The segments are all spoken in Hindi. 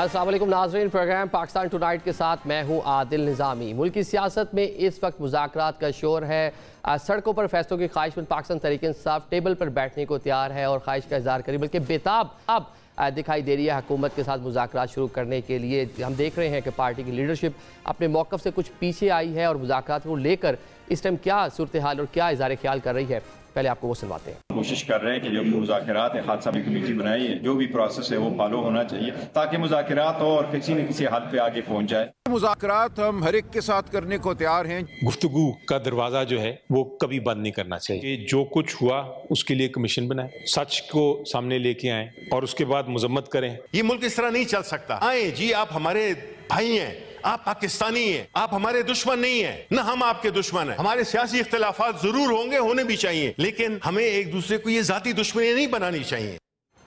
अस्सलाम वालेकुम नाज़रीन, प्रोग्राम पाकिस्तान टुनाइट के साथ मैं हूं आदिल निज़ामी। मुल्क की सियासत में इस वक्त मुज़ाकरात का शोर है। सड़कों पर फैसलों की ख्वाहिशमंद पाकिस्तान तहरीक इंसाफ टेबल पर बैठने को तैयार है और ख्वाहिश का इज़हार करी, बल्कि बेताब अब दिखाई दे रही है हुकूमत के साथ मुज़ाकरात शुरू करने के लिए। हम देख रहे हैं कि पार्टी की लीडरशिप अपने मौक़िफ़ से कुछ पीछे आई है और मुज़ाकरात को लेकर इस टाइम क्या सूरत हाल और क्या इज़हार ख्याल कर रही है, पहले आपको वो सुनवाते हैं। कोशिश कर रहे हैं कि जो मुज़ाकरात है, खासा भी कमेटी बनाई है, जो भी प्रोसेस है वो फॉलो होना चाहिए ताकि मुज़ाकरात हो और किसी न किसी हद पे आगे पहुंच जाए। मुज़ाकरात हम हर एक के साथ करने को तैयार हैं। गुफ्तगू का दरवाजा जो है वो कभी बंद नहीं करना चाहिए। जो कुछ हुआ उसके लिए कमीशन बनाए, सच को सामने लेके आए और उसके बाद मजम्मत करें। ये मुल्क इस तरह नहीं चल सकता। आए जी, आप हमारे भाई हैं, आप पाकिस्तानी हैं, आप हमारे दुश्मन नहीं हैं, न हम आपके दुश्मन हैं। हमारे सियासी इख्तिलाफात जरूर होंगे, होने भी चाहिए, लेकिन हमें एक दूसरे को ये जाती दुश्मनी नहीं बनानी चाहिए।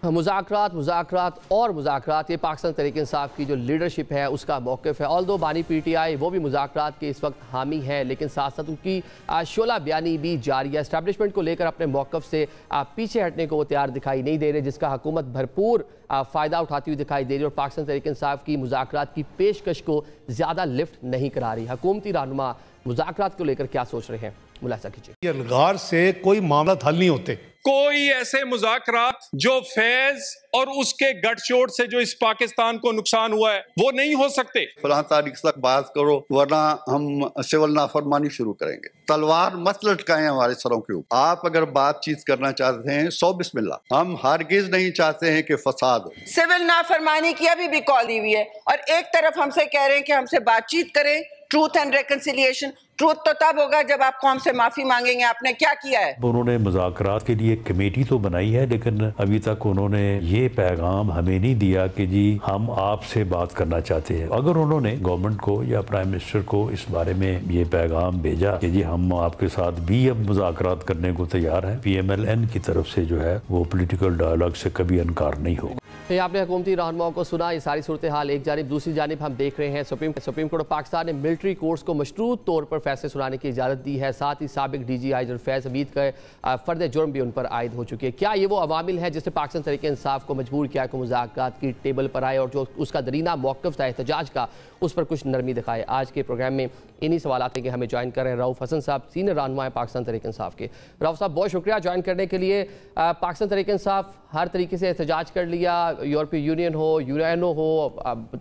मुज़ाकरात और मुज़ाकरात, ये पाकिस्तान तहरीक इंसाफ की जो लीडरशिप है उसका मौक़िफ़ है। ऑल्दो बानी PTI वो भी मुज़ाकरात के इस वक्त हामी है, लेकिन साथ साथ उनकी शोला बयानी भी जारी है। एस्टैब्लिशमेंट को लेकर अपने मौक़िफ़ से पीछे हटने को वो तैयार दिखाई नहीं दे रहे, जिसका हुकूमत भरपूर फ़ायदा उठाती हुई दिखाई दे रही है और पाकिस्तान तहरीक इंसाफ की मुज़ाकरात की पेशकश को ज़्यादा लिफ्ट नहीं करा रही। हुकूमती रहनुमा मुज़ाकरात को लेकर क्या सोच रहे हैं, मुलाहिज़ा कीजिए। अलगार से कोई मामला हल नहीं होते। कोई ऐसे मुज़ाकरात जो फैज और उसके गठजोड़ से जो इस पाकिस्तान को नुकसान हुआ है वो नहीं हो सकते। फलां तारीख तक बात करो वरना हम सिविल नाफरमानी शुरू करेंगे। तलवार मत लटकाएं हमारे सरों के ऊपर। आप अगर बातचीत करना चाहते हैं सो बिस्मिल्लाह। हम हरगिज नहीं चाहते हैं कि फसाद हो। सिविल नाफरमानी की अभी भी कॉल दी हुई है और एक तरफ हमसे कह रहे हैं कि हमसे बातचीत करें, ट्रूथ एंड रिकंसिलिएशन। ट्रूथ तो तब होगा जब आप कौम से माफी मांगेंगे। आपने क्या किया है? उन्होंने मुज़ाकरात के लिए कमेटी तो बनाई है, लेकिन अभी तक उन्होंने ये पैगाम हमें नहीं दिया कि जी हम आपसे बात करना चाहते हैं। अगर उन्होंने गवर्नमेंट को या प्राइम मिनिस्टर को इस बारे में ये पैगाम भेजा कि जी हम आपके साथ भी अब मुज़ाकरात करने को तैयार हैं, PMLN की तरफ से जो है वो पॉलिटिकल डायलॉग से कभी इनकार नहीं होगा। आपने हुकूमती रहनुमाओं को सुना, ये सारी सूरत हाल एक जानिब। दूसरी जानिब हम देख रहे हैं सुप्रीम कोर्ट ऑफ पाकिस्तान ने मिलिट्री कोर्ट्स को मशरूत तौर पर फैसले सुनाने की इजाज़त दी है। साथ ही साबिक DG आइजर फैज़ हमीद का फ़र्द जुर्म भी उन पर आयद हो चुकी है। क्या ये वो अवामिल है जिसने पाकिस्तान तहरीक इंसाफ को मजबूर किया कि मुज़ाकरात की टेबल पर आए और जो उसका दरीना मौक़िफ़ था एहतजाज का, उस पर कुछ नरमी दिखाए? आज के प्रोग्राम में इन्हीं सवालात के हमें ज्वाइन कर रहे हैं रऊफ़ हसन साहब, सीनियर रहनुमा है पाकिस्तान तहरीक इंसाफ के। रऊफ़ साहब बहुत शुक्रिया ज्वाइन करने के लिए। पाकिस्तान तहरीक इंसाफ हर तरीके से एहतजाज कर लिया, यूरोपीय यूनियन हो, यूएनओ हो,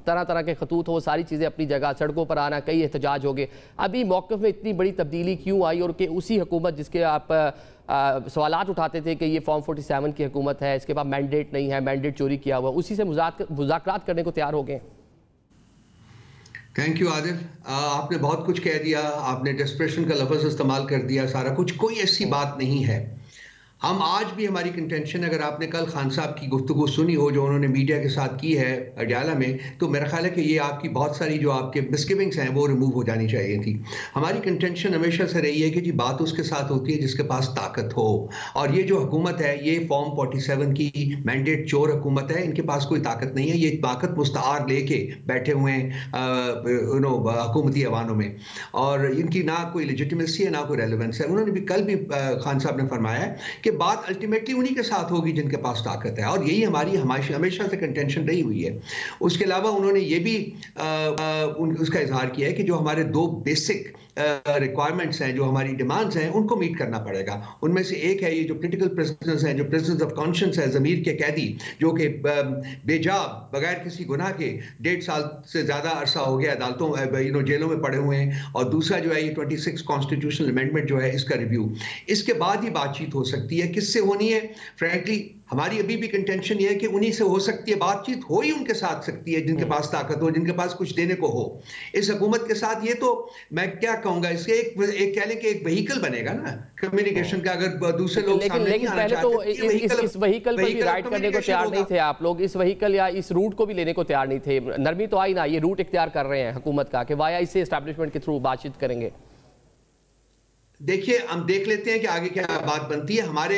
तरह तरह के खतूत हो, सारी चीज़ें अपनी जगह, सड़कों पर आना, कई एहतजाज हो गए। अभी मौक़िफ़ में इतनी बड़ी तब्दीली क्यों आई और कि उसी हुकूमत जिसके आप सवालात उठाते थे कि ये फॉर्म 47 की हुकूमत है, इसके पास मैंडेट नहीं है, मैंडेट चोरी किया हुआ, उसी से मुज़ाकरात करने को तैयार हो गए? थैंक यू आदिल, आपने बहुत कुछ कह दिया, आपने डेस्परेशन का लफ्ज़ इस्तेमाल कर दिया, सारा कुछ, कोई ऐसी बात नहीं है। हम आज भी हमारी कंटेंशन, अगर आपने कल खान साहब की गुफ्तगू सुनी हो जो उन्होंने मीडिया के साथ की है अडयाला में, तो मेरा ख्याल है कि ये आपकी बहुत सारी जो आपके मिसगिविंग्स हैं वो रिमूव हो जानी चाहिए थी। हमारी कंटेंशन हमेशा से रही है कि जी बात उसके साथ होती है जिसके पास ताकत हो, और ये जो हुकूमत है ये फॉर्म 47 की मैंडेट चोर हुकूमत है, इनके पास कोई ताकत नहीं है। ये ताकत मुस्तार लेके बैठे हुए हैं हुकूमती ऐवानों में, और इनकी ना कोई लेजिटिमेसी है ना कोई रेलेवेंस है। उन्होंने भी कल भी खान साहब ने फरमाया है कि बात अल्टीमेटली उन्हीं के साथ होगी जिनके पास ताकत है, और यही हमारी हमेशा से कंटेंशन रही हुई है। उसके अलावा उन्होंने ये भी उसका इजहार किया है कि जो हमारे दो बेसिक रिक्वायरमेंट्स हैं, जो हमारी डिमांड्स हैं, उनको मीट करना पड़ेगा। उनमें से एक है ये जो पोलिटिकल प्रिजनर्स हैं, जो प्रिजनर्स ऑफ कॉन्शियंस है, ज़मीर के कैदी जो कि बेजा बगैर किसी गुनाह के 1.5 साल से ज़्यादा अरसा हो गया अदालतों जेलों में पड़े हुए हैं, और दूसरा जो है ये 26 कॉन्स्टिट्यूशनल अमेंडमेंट जो है इसका रिव्यू। इसके बाद ही बातचीत हो सकती है। किससे होनी है? फ्रैंकली हमारी अभी भी कंटेंशन ये है कि उन्हीं से हो सकती है बातचीत, हो ही उनके साथ सकती है जिनके पास ताकत हो, जिनके पास कुछ देने को हो। इस हुकूमत के साथ ये तो मैं क्या कहूंगा, इसके एक कह लें कि एक व्हीकल बनेगा ना कम्युनिकेशन का, अगर दूसरे लोग सामने नहीं आना चाहते तो इस व्हीकल पर भी राइड करने को तैयार नहीं थे आप लोग, इस व्हीकल या इस रूट को भी लेने को तैयार नहीं थे। नरमी तो आई ना, ये रूट इख्तियार कर रहे हैं हुकूमत का कि वाया इससे एस्टैब्लिशमेंट के थ्रू बातचीत करेंगे। देखिए हम देख लेते हैं कि आगे क्या बात बनती है। हमारे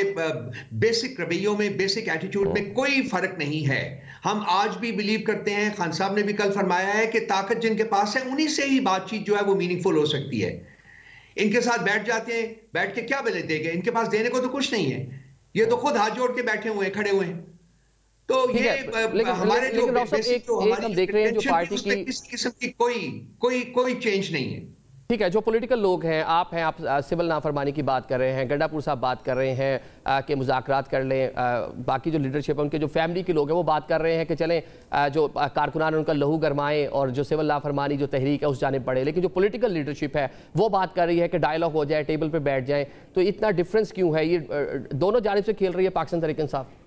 बेसिक रवैयों में, बेसिक एटीट्यूड में कोई फर्क नहीं है। हम आज भी बिलीव करते हैं, खान साहब ने भी कल फरमाया है कि ताकत जिनके पास है उन्हीं से ही बातचीत जो है वो मीनिंगफुल हो सकती है। इनके साथ बैठ जाते हैं, बैठ के क्या देंगे? इनके पास देने को तो कुछ नहीं है, ये तो खुद हाथ जोड़ के बैठे हुए हैं, खड़े हुए हैं। तो ये हमारे जो बेसिक जो हमारी हम देख रहे हैं जो पार्टी की किसी किस्म की कोई चेंज नहीं है। ठीक है, जो पॉलिटिकल लोग हैं, आप सिविल नाफरमानी की बात कर रहे हैं, गंडापुर साहब बात कर रहे हैं कि मुज़ाकरात कर लें, बाकी जो लीडरशिप है उनके जो फैमिली के लोग हैं वो बात कर रहे हैं कि चलें जो कारकुनान उनका लहू गरमाएं और जो सिविल नाफरमानी जो तहरीक है उस जानिब बढ़े, लेकिन जो पॉलिटिकल लीडरशिप है वो बात कर रही है कि डायलॉग हो जाए, टेबल पर बैठ जाए। तो इतना डिफरेंस क्यों है? ये दोनों जानिब से खेल रही है पाकिस्तान तहरीक इंसाफ।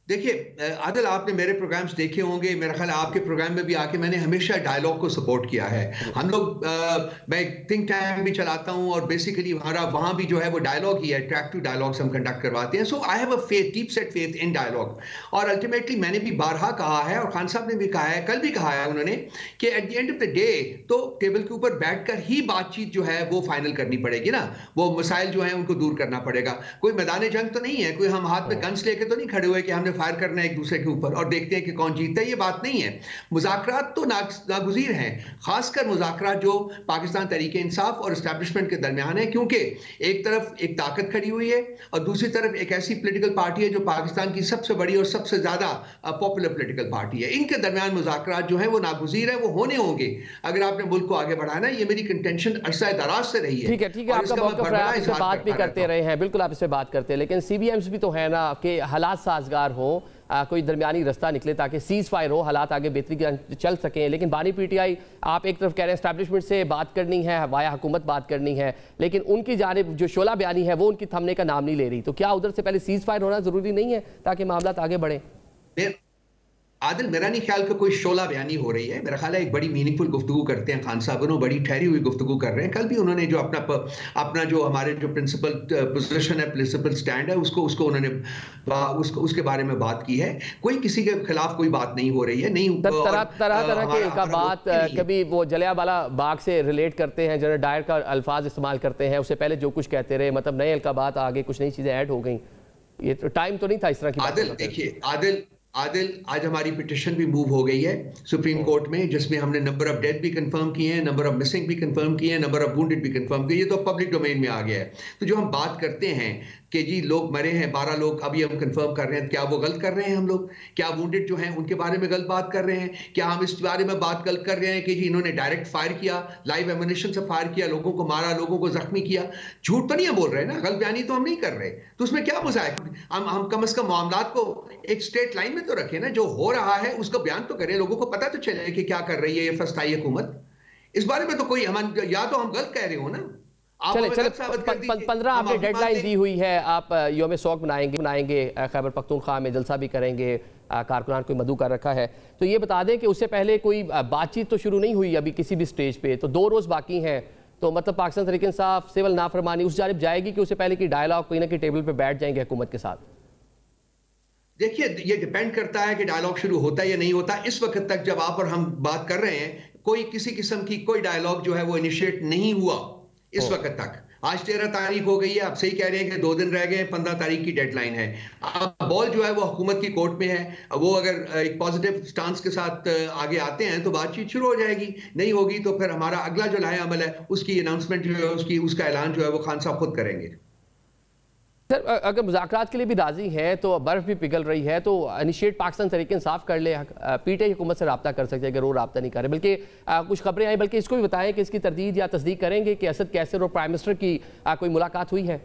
देखिए आदिल, आपने मेरे प्रोग्राम्स देखे होंगे, मेरा ख्याल आपके प्रोग्राम में भी आके मैंने हमेशा डायलॉग को सपोर्ट किया है। हम लोग मैं थिंक टैंक भी चलाता हूं और बेसिकली हमारा वहां भी जो है वो डायलॉग ही है, ट्रैक्टिव डायलॉग्स हम कंडक्ट करवाते हैं। So I have a faith, deep set faith in dialogue. और अल्टीमेटली मैंने भी बारहा कहा है और खान साहब ने भी कहा है, कल भी कहा है उन्होंने कि at the end of the day तो टेबल के ऊपर बैठकर ही बातचीत जो है वो फाइनल करनी पड़ेगी ना, वो मसाइल जो है उनको दूर करना पड़ेगा। कोई मैदान जंग तो नहीं है, कोई हम हाथ में गन्स लेके तो नहीं खड़े हुए कि हमने फायर करना है एक दूसरे के ऊपर और देखते हैं कि कौन जीतता है। ये बात नहीं है। मुज़ाकरात तो नागुज़ीर हैं, खासकर मुज़ाकरात जो पाकिस्तान तहरीक इंसाफ और एस्टैब्लिशमेंट के दरमियान है, क्योंकि एक तरफ एक ताकत खड़ी हुई है और दूसरी तरफ एक ऐसी पॉलिटिकल पार्टी है जो पाकिस्तान की सबसे बड़ी और सबसे ज्यादा पॉपुलर पॉलिटिकल पार्टी है। इनके दरमियान मुज़ाकरात जो है वो नागुज़ीर है, वो होने होंगे अगर आपने मुल्क को आगे बढ़ाना। ये मेरी कंटेंशन अरसा दराज से रही है। ठीक है, आपका मौक़िफ़ है, आप इस पर बात भी करते रहे हैं, बिल्कुल आप इस पर बात करते हैं, लेकिन CBMs भी तो है ना कि हालात साजगार हो, कोई दरमियानी रास्ता निकले ताकि सीज फायर हो, हालात आगे बेहतरी की चल सकें। लेकिन बानी PTI आप एक तरफ कह रहे हैं एस्टैब्लिशमेंट से बात करनी है, वाया हुकूमत बात करनी है, लेकिन उनकी जानिब जो शोला बयानी है वो उनकी थमने का नाम नहीं ले रही। तो क्या उधर से पहले सीज फायर होना जरूरी नहीं है ताकि मामला आगे बढ़े? आदिल, मेरा नहीं ख्याल कि कोई शोला बयानी हो रही है। मेरा ख्याल है एक बड़ी मीनिंगफुल गुफ्तगू करते हैं खान साहब, बड़ी ठहरी हुई गुफ्तगू कर रहे हैं। कल भी उन्होंने जो अपना जो हमारे जो प्रिंसिपल पोजीशन है, प्रिंसिपल स्टैंड है, उसको उन्होंने उसके बारे में बात की है। कोई किसी के खिलाफ कोई बात नहीं हो रही है। नहीं तरह के इनका बात कभी वो जलियांवाला बाग से रिलेट करते हैं, जनरल डायर का अल्फाज इस्तेमाल करते हैं, उससे पहले जो कुछ कहते रहे, मतलब नए अलकाबात आगे कुछ नई चीजें ऐड हो गई। ये तो टाइम तो नहीं था इस तरह की। आदिल देखिए, आदिल आज हमारी पिटिशन भी मूव हो गई है सुप्रीम कोर्ट में, जिसमें हमने नंबर ऑफ डेथ भी कंफर्म किए हैं, नंबर ऑफ मिसिंग भी कंफर्म किए हैं, नंबर ऑफ वुंडेड भी कंफर्म किए। ये तो पब्लिक डोमेन में आ गया है। तो जो हम बात करते हैं कि जी लोग मरे हैं, 12 लोग अभी हम कंफर्म कर रहे हैं, क्या वो गलत कर रहे हैं हम लोग? क्या वुंडेड जो हैं उनके बारे में गलत बात कर रहे हैं? क्या हम इस बारे में बात गलत कर रहे हैं कि जी इन्होंने डायरेक्ट फायर किया, लाइव एमुनेशन से फायर किया, लोगों को मारा, लोगों को जख्मी किया? झूठ तो नहीं बोल रहे ना, गलत बयानी तो हम नहीं कर रहे। तो उसमें क्या मजा है? हम कम से कम मामलात को एक स्ट्रेट लाइन में तो रखें ना, जो हो रहा है उसका बयान तो करें, लोगों को पता तो चले कि क्या कर रही है ये फस्ताई हुकूमत। इस बारे में तो कोई या तो हम गलत कह रहे हो ना। चले 15 आपने डेडलाइन दी हुई है, आप योम शौक बनाएंगे खैबर पख्तूनख्वा में जलसा भी करेंगे, कारकुनान को मदऊ कर रखा है। तो ये बता दें कि उससे पहले कोई बातचीत तो शुरू नहीं हुई अभी किसी भी स्टेज पे, तो 2 रोज बाकी हैं। तो मतलब पाकिस्तान तहरीक इंसाफ सिविल नाफरमानी उस जानिब जाएगी कि उससे पहले की डायलॉग कोई ना कोई टेबल पर बैठ जाएंगे हुकूमत के साथ? देखिए, ये डिपेंड करता है कि डायलॉग शुरू होता है या नहीं होता। इस वक्त तक जब आप और हम बात कर रहे हैं, कोई किसी किस्म की कोई डायलॉग जो है वो इनिशिएट नहीं हुआ इस वक्त तक। आज 13 तारीख हो गई है, आप सही कह रहे हैं कि 2 दिन रह गए, 15 तारीख की डेडलाइन है। अब बॉल जो है वो हुकूमत की कोर्ट में है। वो अगर एक पॉजिटिव स्टांस के साथ आगे आते हैं तो बातचीत शुरू हो जाएगी, नहीं होगी तो फिर हमारा अगला जो लाहे अमल है उसकी अनाउंसमेंट जो है उसका ऐलान जो है वो खान साहब खुद करेंगे। सर, अगर मुज़ाकरात के लिए भी राजी है तो बर्फ भी पिघल रही है, तो इनिशिएट पाकिस्तान तहरीक इंसाफ कर ले, PTI हुकूमत से रब्ता कर सकते हैं अगर वो रब्ता नहीं करे। बल्कि कुछ खबरें आई, बल्कि इसको भी बताएं कि इसकी तरदीद या तस्दीक करेंगे कि असद कैसर और प्राइम मिनिस्टर की कोई मुलाकात हुई है?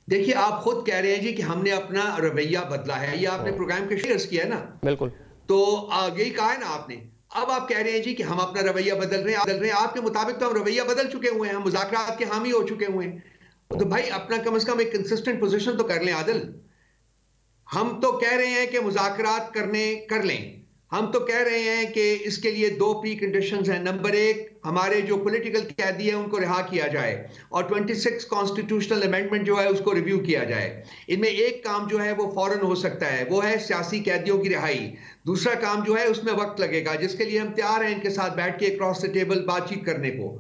देखिए, आप खुद कह रहे हैं जी कि हमने अपना रवैया बदला है, ये आपने प्रोग्राम के शेयर्स किया है ना। बिल्कुल, तो यही कहा है ना आपने। अब आप कह रहे हैं जी कि हम अपना रवैया बदल रहे हैं। आपके मुताबिक तो हम रवैया बदल चुके हुए हैं, हम मुज़ाकरात के हामी हो चुके हुए हैं। तो भाई अपना कम से कम एक कंसिस्टेंट पोजीशन तो कर लें आदिल। हम तो कह रहे हैं कि मुज़ाकरात कर लें। हम तो कह रहे हैं कि इसके लिए 2 प्री कंडीशंस हैं। नंबर 1, हमारे जो पॉलिटिकल कैदी हैं उनको रिहा किया जाए और 26 कॉन्स्टिट्यूशनल अमेंडमेंट जो है उसको रिव्यू किया जाए। इनमें एक काम जो है वो फौरन हो सकता है, वो है सियासी कैदियों की रिहाई। दूसरा काम जो है उसमें वक्त लगेगा, जिसके लिए हम तैयार हैं इनके साथ बैठ के क्रॉस द टेबल बातचीत करने को।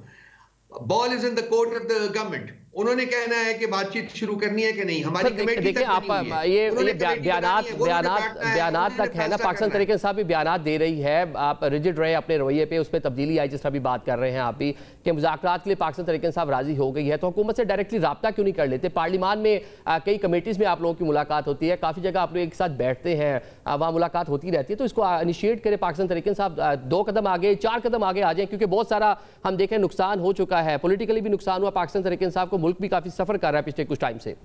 Ball is in the court of the government. उन्होंने कहना है कि बातचीत शुरू करनी है कि नहीं। हमारी कमेटी देखिए आप ये बयानात तक है ना, पाकिस्तान तरीके इंसाफ भी बयानात दे रही है, आप रिजिड रहे अपने रवैये पे, उस पर तब्दीली आई जिस तरह भी बात कर रहे हैं आप भी कि मुज़ाकरात के लिए पाकिस्तान तरीके इंसाफ राजी हो गई है, तो हुकूमत से डायरेक्टली रब्ता क्यों नहीं कर लेते? पार्लियामान में कई कमेटीज़ में आप लोगों की मुलाकात होती है, काफ़ी जगह आप लोग एक साथ बैठते हैं, वहाँ मुलाकात होती रहती है, तो इसको इनिशिएट करे पाकिस्तान तरीके इंसाफ, 2 कदम आगे 4 कदम आगे आ जाए, क्योंकि बहुत सारा हम देखें नुकसान हो चुका है, पॉलिटिकली भी नुकसान हुआ पाकिस्तान तरीके इंसाफ को, मुल्क भी काफ़ी सफ़र कर रहा है पिछले कुछ टाइम से।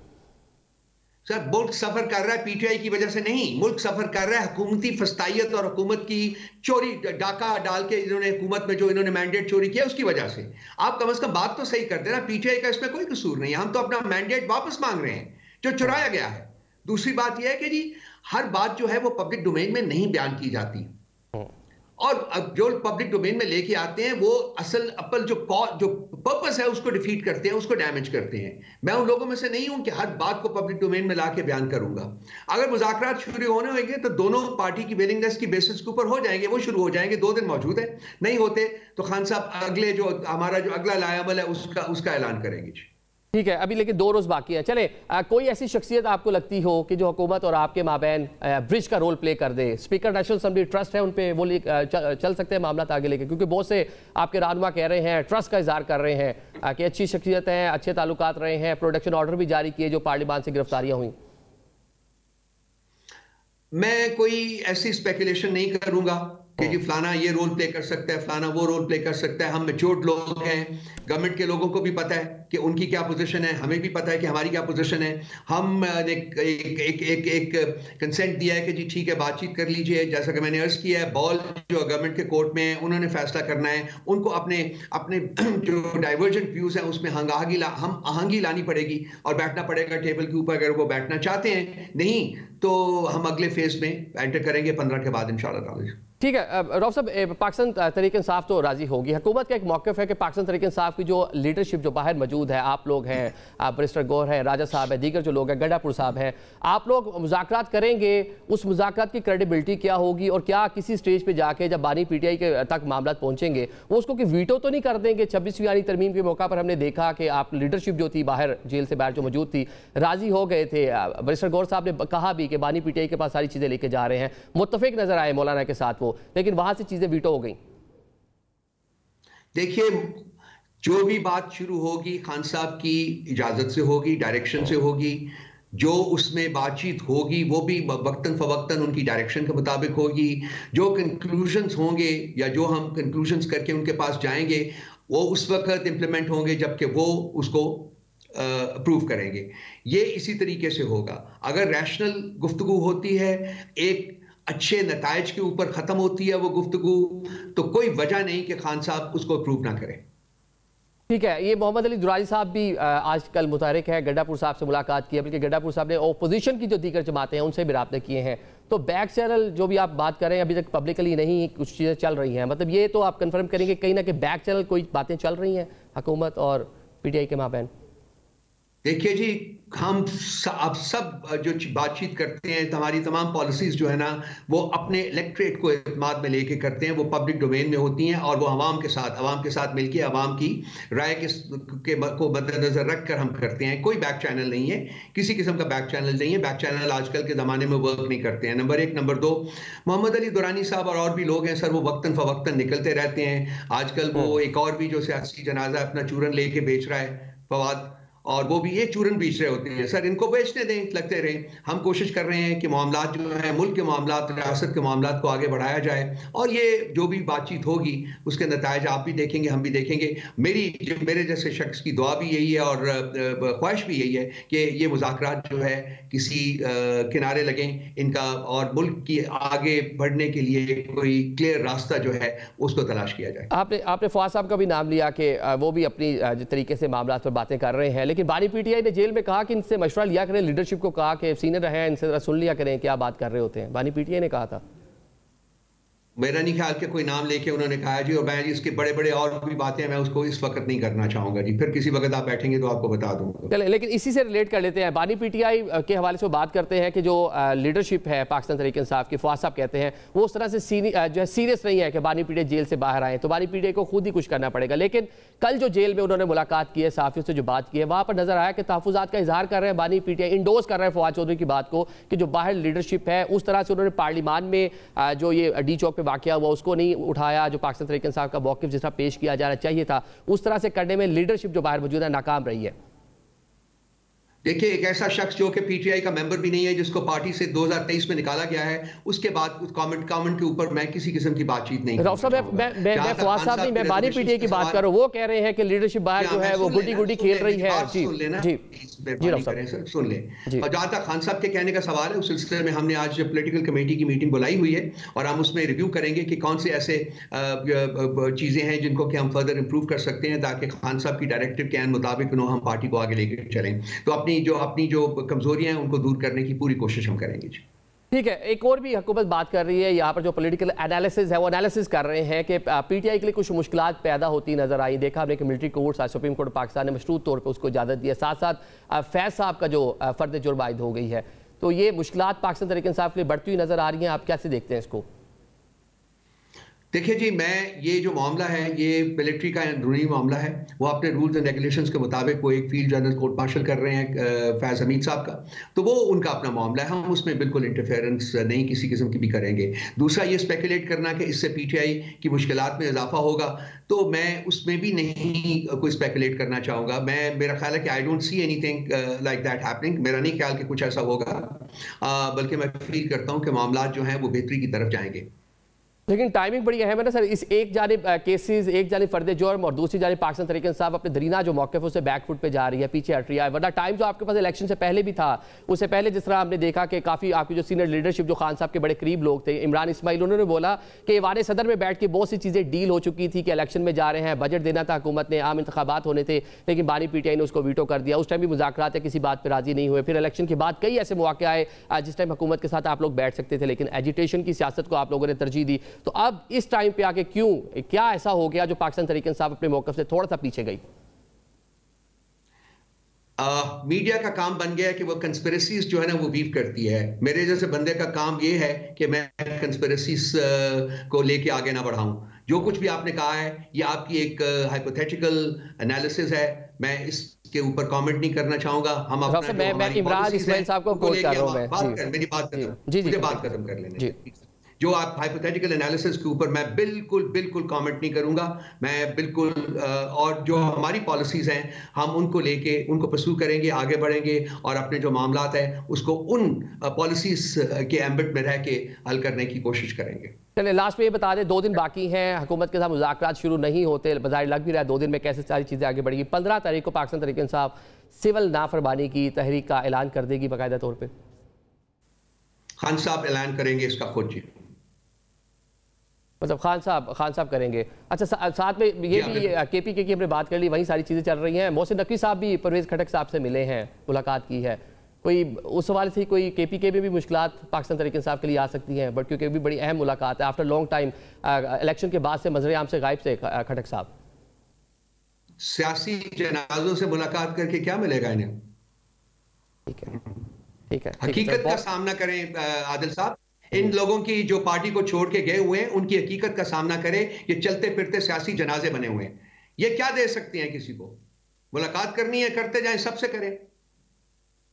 सर मुल्क सफर कर रहा है पीटीआई की वजह से नहीं, मुल्क सफर कर रहा है हुकूमती फस्तायत और हुकूमत की चोरी डाका डाल के इन्होंने हुकूमत में जो इन्होंने मैंडेट चोरी किया उसकी वजह से। आप कम से कम बात तो सही करते ना, पीटीआई का इसमें कोई कसूर नहीं है, हम तो अपना मैंडेट वापस मांग रहे हैं जो चुराया गया है। दूसरी बात यह है कि जी हर बात जो है वो पब्लिक डोमेन में नहीं बयान की जाती, और अब जो पब्लिक डोमेन में लेके आते हैं वो असल जो पर्पस है उसको डिफीट करते हैं, उसको डैमेज करते हैं। मैं उन लोगों में से नहीं हूं कि हर बात को पब्लिक डोमेन में लाके बयान करूंगा। अगर मुज़ाकरात शुरू होने होंगे तो दोनों पार्टी की विलिंगनेस की बेसिस के ऊपर हो जाएंगे, वो शुरू हो जाएंगे, 2 दिन मौजूद है, नहीं होते तो खान साहब अगले जो हमारा जो अगला लायामल है उसका ऐलान करेंगे। ठीक है, अभी लेकिन 2 रोज बाकी है। चले कोई ऐसी शख्सियत आपको लगती हो कि जो हुकूमत और आपके माबैन ब्रिज का रोल प्ले कर दे? स्पीकर नेशनल असेंबली ट्रस्ट है, उन पे वो चल सकते हैं मामला आगे लेके, क्योंकि बहुत से आपके रहनुमा कह रहे हैं, ट्रस्ट का इजहार कर रहे हैं कि अच्छी शख्सियत हैं, अच्छे ताल्लुकात रहे हैं, प्रोटेक्शन ऑर्डर भी जारी किए जो पार्लियामान से गिरफ्तारियां हुई। मैं कोई ऐसी स्पेकुलेशन नहीं करूंगा कि जी फलाना ये रोल प्ले कर सकता है, फलाना वो रोल प्ले कर सकता है। हम मैच्योर्ड लोग हैं, गवर्नमेंट के लोगों को भी पता है कि उनकी क्या पोजीशन है, हमें भी पता है कि हमारी क्या पोजीशन है। हम एक कंसेंट दिया है कि जी ठीक है बातचीत कर लीजिए, जैसा कि मैंने अर्ज किया है, बॉल जो गवर्नमेंट के कोर्ट में है, उन्होंने फैसला करना है, उनको अपने जो डाइवर्जेंट व्यूज हैं उसमें आहंगी लानी पड़ेगी और बैठना पड़ेगा टेबल के ऊपर, अगर वो बैठना चाहते हैं। नहीं तो हम अगले फेज में एंटर करेंगे 15 के बाद इंशाल्लाह। ठीक है रऊफ साहब, पाकिस्तान तहरीक इंसाफ तो राजी होगी, हुकूमत का एक मौक़िफ़ है कि पाकिस्तान तहरीक इंसाफ की जो लीडरशिप जो बाहर मौजूद है, आप लोग हैं, आप बैरिस्टर गौहर हैं, राजा साहब हैं, दीगर जो लोग हैं, गड्ढापुर साहब हैं, आप लोग मुज़ाकरात करेंगे, उस मुज़ाकरात की क्रेडिबिलिटी क्या होगी और क्या किसी स्टेज पर जाके जब बानी पीटीआई के तक मामला पहुँचेंगे वो उसको कि वीटो तो नहीं कर देंगे? 26वीं यानी तरमीम के मौका पर हमने देखा कि आप लीडरशिप जो थी बाहर, जेल से बाहर जो मौजूद थी, राजी हो गए थे। बैरिस्टर गौहर साहब ने कहा भी कि बानी पीटीआई के पास सारी चीज़ें लेके जा रहे हैं, मुत्तफिक नजर आए मौलाना के साथ वो, लेकिन वहां से चीजें वीटो हो गई। देखिए जो भी बात शुरू होगी खान साहब की इजाजत से होगी, डायरेक्शन से होगी, जो उसमें बातचीत होगी वो भी वक्तन फवक्तन उनकी डायरेक्शन के मुताबिक होगी। जो कंक्लूजन्स होंगे या जो हम कंक्लूजन्स करके उनके पास जाएंगे वो उस वक्त इंप्लीमेंट होंगे जबकि वो उसको अप्रूव करेंगे। ये इसी तरीके से होगा। अगर रैशनल गुफ्तगू होती है, एक अच्छे नताइज के ऊपर खत्म होती है वो गुफ्तगू, तो कोई वजह नहीं कि खान साहब उसको अप्रूव ना करें। ठीक है, ये मोहम्मद अली दुरानी साहब भी आजकल मुतहरिक है, गड्ढापुर साहब से मुलाकात की है, बल्कि गड्ढापुर साहब ने ओपोजिशन की जो दीगर जमातें हैं उनसे भी राब्ते किए हैं। तो बैक चैनल जो भी आप बात कर रहे हैं, अभी तक पब्लिकली नहीं कुछ चीज़ें चल रही हैं, मतलब ये तो आप कंफर्म करेंगे कहीं ना कहीं बैक चैनल कोई बातें चल रही हैं हुकूमत और पीटीआई के माबैन? देखिए जी, हम आप सब जो बातचीत करते हैं, हमारी तमाम पॉलिसीज जो है ना वो अपने इलेक्ट्रेट को एतमाद में लेके करते हैं, वो पब्लिक डोमेन में होती हैं और वो अवाम के साथ मिलके अवाम की राय को मद्देनजर रख कर हम करते हैं। कोई बैक चैनल नहीं है, किसी किस्म का बैक चैनल नहीं है। बैक चैनल आजकल के ज़माने में वर्क नहीं करते हैं, नंबर 1। नंबर 2, मोहम्मद अली दुरानी साहब और भी लोग हैं सर, वो वक्तन फवक्तन निकलते रहते हैं। आजकल वो एक और भी जो सियासी जनाजा अपना चूरन लेके बेच रहा है फवाद, और वो भी ये चूरन बेच रहे होते हैं सर, इनको बेचने दें, लगते रहे। हम कोशिश कर रहे हैं कि मामलात जो है मुल्क के मामलात, रियासत के मामलात को आगे बढ़ाया जाए, और ये जो भी बातचीत होगी उसके नतायज आप भी देखेंगे, हम भी देखेंगे। मेरे जैसे शख्स की दुआ भी यही है और ख्वाहिश भी यही है कि ये मुज़ाकरात जो है किसी किनारे लगें इनका, और मुल्क की आगे बढ़ने के लिए कोई क्लियर रास्ता जो है उसको तलाश किया जाए। आपने फवाद साहब का भी नाम लिया कि वो भी अपनी तरीके से मामलात पर बातें कर रहे हैं, लेकिन बानी पीटीआई ने जेल में कहा कि इनसे मशवरा लिया करें, लीडरशिप को कहा कि सीनियर हैं, इनसे जरा सुन लिया करें क्या बात कर रहे होते हैं। बानी पीटीआई ने कहा था। मेरा नहीं ख्याल कि कोई नाम लेके उन्होंने कहा जी, और मैं इसके बड़े बड़े और भी बातें मैं उसको इस वक्त नहीं करना चाहूंगा जी, फिर किसी वक्त आप बैठेंगे तो आपको बता दूंगा। चले, लेकिन इसी से रिलेट कर लेते हैं, बानी पीटीआई के हवाले से बात करते हैं कि जो लीडरशिप है पाकिस्तान तहरीक इंसाफ की, फवाद साहब कहते हैं वो उस तरह से जो है सीरियस नहीं है कि बानी पीटीआई जेल से बाहर आए, तो बानी पीटीआई को खुद ही कुछ करना पड़ेगा। लेकिन कल जो जेल में उन्होंने मुलाकात की है, सहाफियों से जो बात की है, वहां पर नजर आया कि तहफुजात का इजहार कर रहे हैं बानी पीटीआई, इंडोर्स कर रहे हैं फवाद चौधरी की बात को कि जो बाहर लीडरशिप है उस तरह से उन्होंने पार्लियामान में जो ये डी चौक पे वाकया हुआ उसको नहीं उठाया, जो पाकिस्तान तहरीक इंसाफ का मौक़िफ़ जिस तरह पेश किया जाना चाहिए था उस तरह से करने में लीडरशिप जो बाहर मौजूद है नाकाम रही है। देखिए, एक ऐसा शख्स जो कि पीटीआई का मेंबर भी नहीं है, जिसको पार्टी से 2023 में निकाला गया है, उसके बाद कमेंट के ऊपर मैं किसी किस्म की बातचीत नहीं मैं फवाद साहब नहीं, मैं बानी पीटीआई की बात कर रहा हूं, वो कह रहे हैं कि लीडरशिप बाहर जो है वो गुडी खेल रही है। जी सुन ले। और जहां तक खान साहब के कहने का सवाल है, उस सिलसिले में हमने आज पॉलिटिकल कमेटी की मीटिंग बुलाई हुई है और हम उसमें रिव्यू करेंगे कि कौन से ऐसे चीजें हैं जिनको कि हम फर्दर इंप्रूव कर सकते हैं ताकि खान साहब की डायरेक्टिव के मुताबिक हम पार्टी को आगे लेकर चलें। तो अपनी जो कमजोरियां हैं उनको दूर करने की पूरी कोशिश हम करेंगे। ठीक है, एक और भी हुकूमत बात कर रही है, यहाँ पर जो पॉलिटिकल एनालिसिस है वो एनालिसिस कर रहे हैं कि पीटीआई के लिए कुछ मुश्किलात पैदा होती नजर आई। देखा हमने कि military court supreme court Pakistan ने मशरूत तौर पर उसको इजाज़त दी है, साथ साथ फैज़ साहब का जो फर्द जुर्म आयद हो गई है, तो ये मुश्किलात पाकिस्तान तहरीक इंसाफ के लिए बढ़ती हुई नजर आ रही हैं, आप कैसे देखते हैं इसको? देखिए जी, ये जो मामला है ये मिलिट्री का अंदरूनी मामला है, वो अपने रूल्स एंड रेगुलेशंस के मुताबिक वो एक फील्ड जनरल कोर्ट मार्शल कर रहे हैं फैज हमीद साहब का, तो वो उनका अपना मामला है, हम उसमें बिल्कुल इंटरफेरेंस नहीं किसी किस्म की भी करेंगे। दूसरा, ये स्पेकुलेट करना कि इससे पीटीआई की मुश्किलात में इजाफा होगा, तो मैं उसमें भी नहीं कोई स्पेकुलेट करना चाहूँगा। मेरा ख्याल है कि I don't see anything like that happening, मेरा नहीं ख्याल कि कुछ ऐसा होगा, बल्कि मैं फील करता हूँ कि मामला जो हैं वो बेहतरी की तरफ जाएंगे। लेकिन टाइमिंग बड़ी अहम है ना सर, इस एक जानिब केसेस, एक जानिब फर्द जुर्म और दूसरी जानिब पाकिस्तान तहरीक इंसाफ अपने दरीना जो मौक़िफ़ उससे बैकफुट पे जा रही है, पीछे हट रही है, वरना टाइम जो आपके पास इलेक्शन से पहले भी था, उससे पहले जिस तरह हमने देखा कि काफ़ी आपकी जो सीनियर लीडरशिप जो खान साहब के बड़े करीब लोग थे, इमरान इस्माइल, उन्होंने बोला कि वारे सदर में बैठ के बहुत सी चीज़ें डील हो चुकी थी कि इलेक्शन में जा रहे हैं, बजट देना था हुकूमत ने, आम इंतखाबात होने थे, लेकिन बानी पीटीआई ने उसको वीटो कर दिया। उस टाइम भी मुज़ाकरात है, किसी बात पर राजी नहीं हुए। फिर इलेक्शन के बाद कई ऐसे मौके आए जिस टाइम हुकूमत के साथ आप लोग बैठ सकते थे, लेकिन एजिटेशन की सियासत को आप लोगों ने तरजीह दी। तो अब इस टाइम पे आके क्या ऐसा हो गया जो पाकिस्तान तहरीक इंसाफ अपने मौक़िफ़ से थोड़ा सा पीछे गई? मीडिया का काम बन गया है कि वो कंस्पिरेसीज जो है ना वो वीव करती है। मेरे जैसे बंदे का काम ये है कि मैं कंस्पिरेसीज को लेके आगे ना बढ़ाऊं। जो कुछ भी आपने कहा है ये आपकी एक हाइपोथेटिकल एनालिसिस है, मैं इसके ऊपर कमेंट नहीं करना चाहूंगा। हम अपना मैं इमरान इस्माइल साहब को कोट कर रहा हूं, मेरी बात खत्म कर लेने। जो आप हाइपोथेटिकल एनालिसिस के ऊपर मैं बिल्कुल कमेंट नहीं करूंगा। मैं बिल्कुल और जो हमारी पॉलिसीज हैं हम उनको लेके उनको परस्यू करेंगे, आगे बढ़ेंगे और अपने जो मामलात हैं उसको उन पॉलिसीज के एम्बिट में रह के हल करने की कोशिश करेंगे। चलिए लास्ट में ये बता दें, 2 दिन बाकी हैं, हुकूमत के साथ मुज़ाकरात शुरू नहीं होते, बाज़ाहिर लग भी रहा है 2 दिन में कैसे सारी चीज़ें आगे बढ़ेगी। 15 तारीख को पाकिस्तान तहरीक इंसाफ सिविल नाफरमानी की तहरीक का ऐलान कर देगी बाकायदा तौर पर? खान साहब ऐलान करेंगे इसका खुद जी, मतलब खान साहब करेंगे। अच्छा, साथ में ये भी केपीके की हमने बात कर ली, वही सारी चीज़ें चल रही हैं। मोहसिन नकवी साहब भी परवेज़ खटक साहब से मिले हैं, मुलाकात की है, कोई उस सवाल से कोई केपीके में भी मुश्किलात पाकिस्तान तहरीक इंसाफ के लिए आ सकती हैं, बट क्योंकि भी बड़ी अहम मुलाकात है आफ्टर लॉन्ग टाइम, इलेक्शन के बाद से मंजर आम से गायब से खटक साहब। सियासी जनाजों से मुलाकात करके क्या मिलेगा इन्हें? ठीक है, हकीकत का सामना करें आदिल साहब। इन लोगों की जो पार्टी को छोड़ के गए हुए हैं उनकी हकीकत का सामना करें। ये चलते फिरते सियासी जनाजे बने हुए हैं, ये क्या दे सकती हैं किसी को? मुलाकात करनी है करते जाएं, सबसे करें।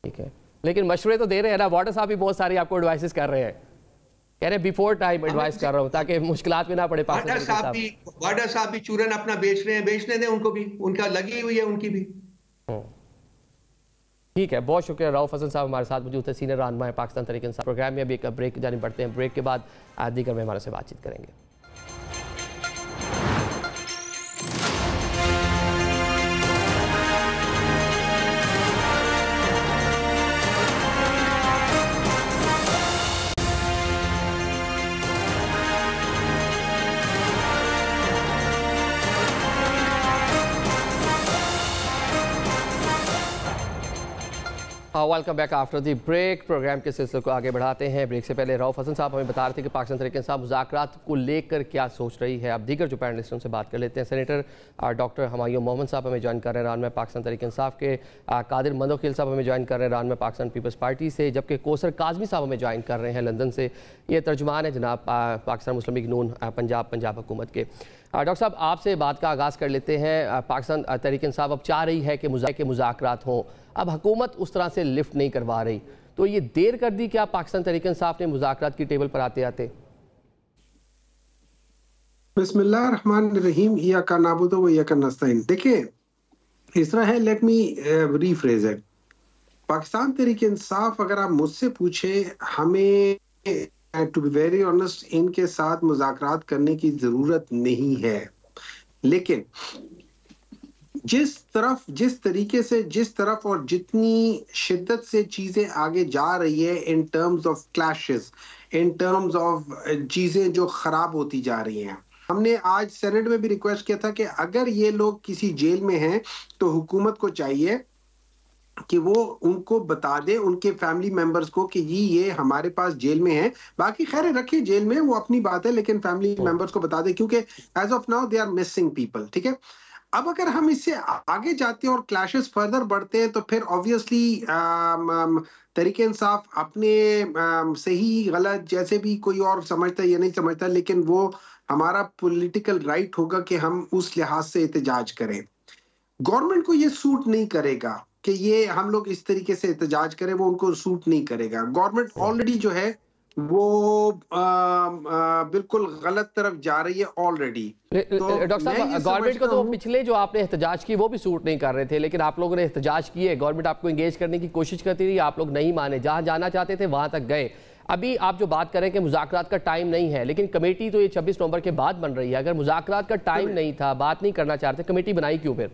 ठीक है, लेकिन मशवरे तो दे रहे हैं ना, वाटर साहब भी बहुत सारी आपको एडवाइसेस कर रहे हैं, कह रहे बिफोर टाइम एडवाइस कर रहा हूं ताकि मुश्किलात में ना पड़े। वाटर साहब भी चूरन अपना बेच रहे हैं, बेचने दें उनको भी, उनका लगी हुई है उनकी भी। ठीक है, बहुत शुक्रिया। रऊफ हसन साहब हमारे साथ मौजूद थे, सीनियर रहनुमा है पाकिस्तान तहरीक इंसाफ। प्रोग्राम में अभी एक ब्रेक की जानिब बढ़ते हैं, ब्रेक के बाद दीगर में हमारे से बातचीत करेंगे। Welcome back after the break. Program के सिलसिले को आगे बढ़ाते हैं। ब्रेक से पहले रऊफ हसन साहब हमें बता रहे थे कि पाकिस्तान तहरीक इंसाफ मुज़ाकरात को लेकर क्या सोच रही है। अब दीगर जो पैनलिस्टों से बात कर लेते हैं। सेनेटर डॉक्टर हुमायूं मोहम्मद साहब हमें ज्वाइन कर रहे हैं ईरान में पाकिस्तान तहरीक इंसाफ के, कादिर मंदोखिल साहब हमें ज्वाइन कर रहे हैं ईरान में पाकिस्तान पीपल्स पार्टी से, जबकि कौसर काजमी साहब हमें ज्वाइन कर रहे हैं लंदन से। ये तर्जुमान है जनाब पाकिस्तान मुस्लिम लीग नून पंजाब हुकूमत के। डॉक्टर साहब आपसे बात का आगाज़ कर लेते हैं। पाकिस्तान तहरीक इंसाफ अब चाह रही है कि मुज़ाकरात हों, अब हुकूमत उस तरह से लिफ्ट नहीं करवा रही, तो ये देर कर दी क्या पाकिस्तान तहरीक इंसाफ ने मुज़ाकरात की टेबल पर आते आते? बिस्मिल्लाहिर्रहमानिर्रहीम, इय्याका नअबुदु व इय्याका नस्तईन। देखिए इस तरह है, let me rephrase it. Pakistan Tehreek Insaf अगर आप मुझसे पूछे, हमें टू बी वेरी ऑनेस्ट इनके साथ मुज़ाकरात करने की जरूरत नहीं है, लेकिन जिस तरीके से जिस तरफ और जितनी शिद्दत से चीजें आगे जा रही है in terms of clashes, in terms of चीजें जो खराब होती जा रही हैं, हमने आज सेनेट में भी रिक्वेस्ट किया था कि अगर ये लोग किसी जेल में हैं तो हुकूमत को चाहिए कि वो उनको बता दे, उनके फैमिली मेंबर्स को, कि ये हमारे पास जेल में है। बाकी खैर रखे जेल में, वो अपनी बात है, लेकिन फैमिली मेंबर्स को बता दे, क्योंकि as of now they are missing people. ठीक है, अब अगर हम इससे आगे जाते हैं और क्लैशेस फर्दर बढ़ते हैं तो फिर ऑब्वियसली तहरीक इंसाफ अपने सही गलत जैसे भी कोई और समझता है या नहीं समझता, लेकिन वो हमारा पॉलिटिकल राइट होगा कि हम उस लिहाज से एहतजाज करें। गवर्नमेंट को ये सूट नहीं करेगा कि ये हम लोग इस तरीके से एहतजाज करें, वो उनको सूट नहीं करेगा। गवर्नमेंट ऑलरेडी जो है वो बिल्कुल गलत तरफ जा रही है ऑलरेडी। डॉक्टर साहब, गवर्नमेंट को तो पिछले जो आपने एहतजाज की वो भी सूट नहीं कर रहे थे, लेकिन आप लोगों ने एहतजाज किए, गवर्नमेंट आपको एंगेज करने की कोशिश करती रही, आप लोग नहीं माने, जहां जाना चाहते थे वहां तक गए। अभी आप जो बात करें कि मुज़ाकरात का टाइम नहीं है, लेकिन कमेटी तो ये 26 नवंबर के बाद बन रही है। अगर मुज़ाकरात का टाइम नहीं था, बात नहीं करना चाहते, कमेटी बनाई क्यों फिर?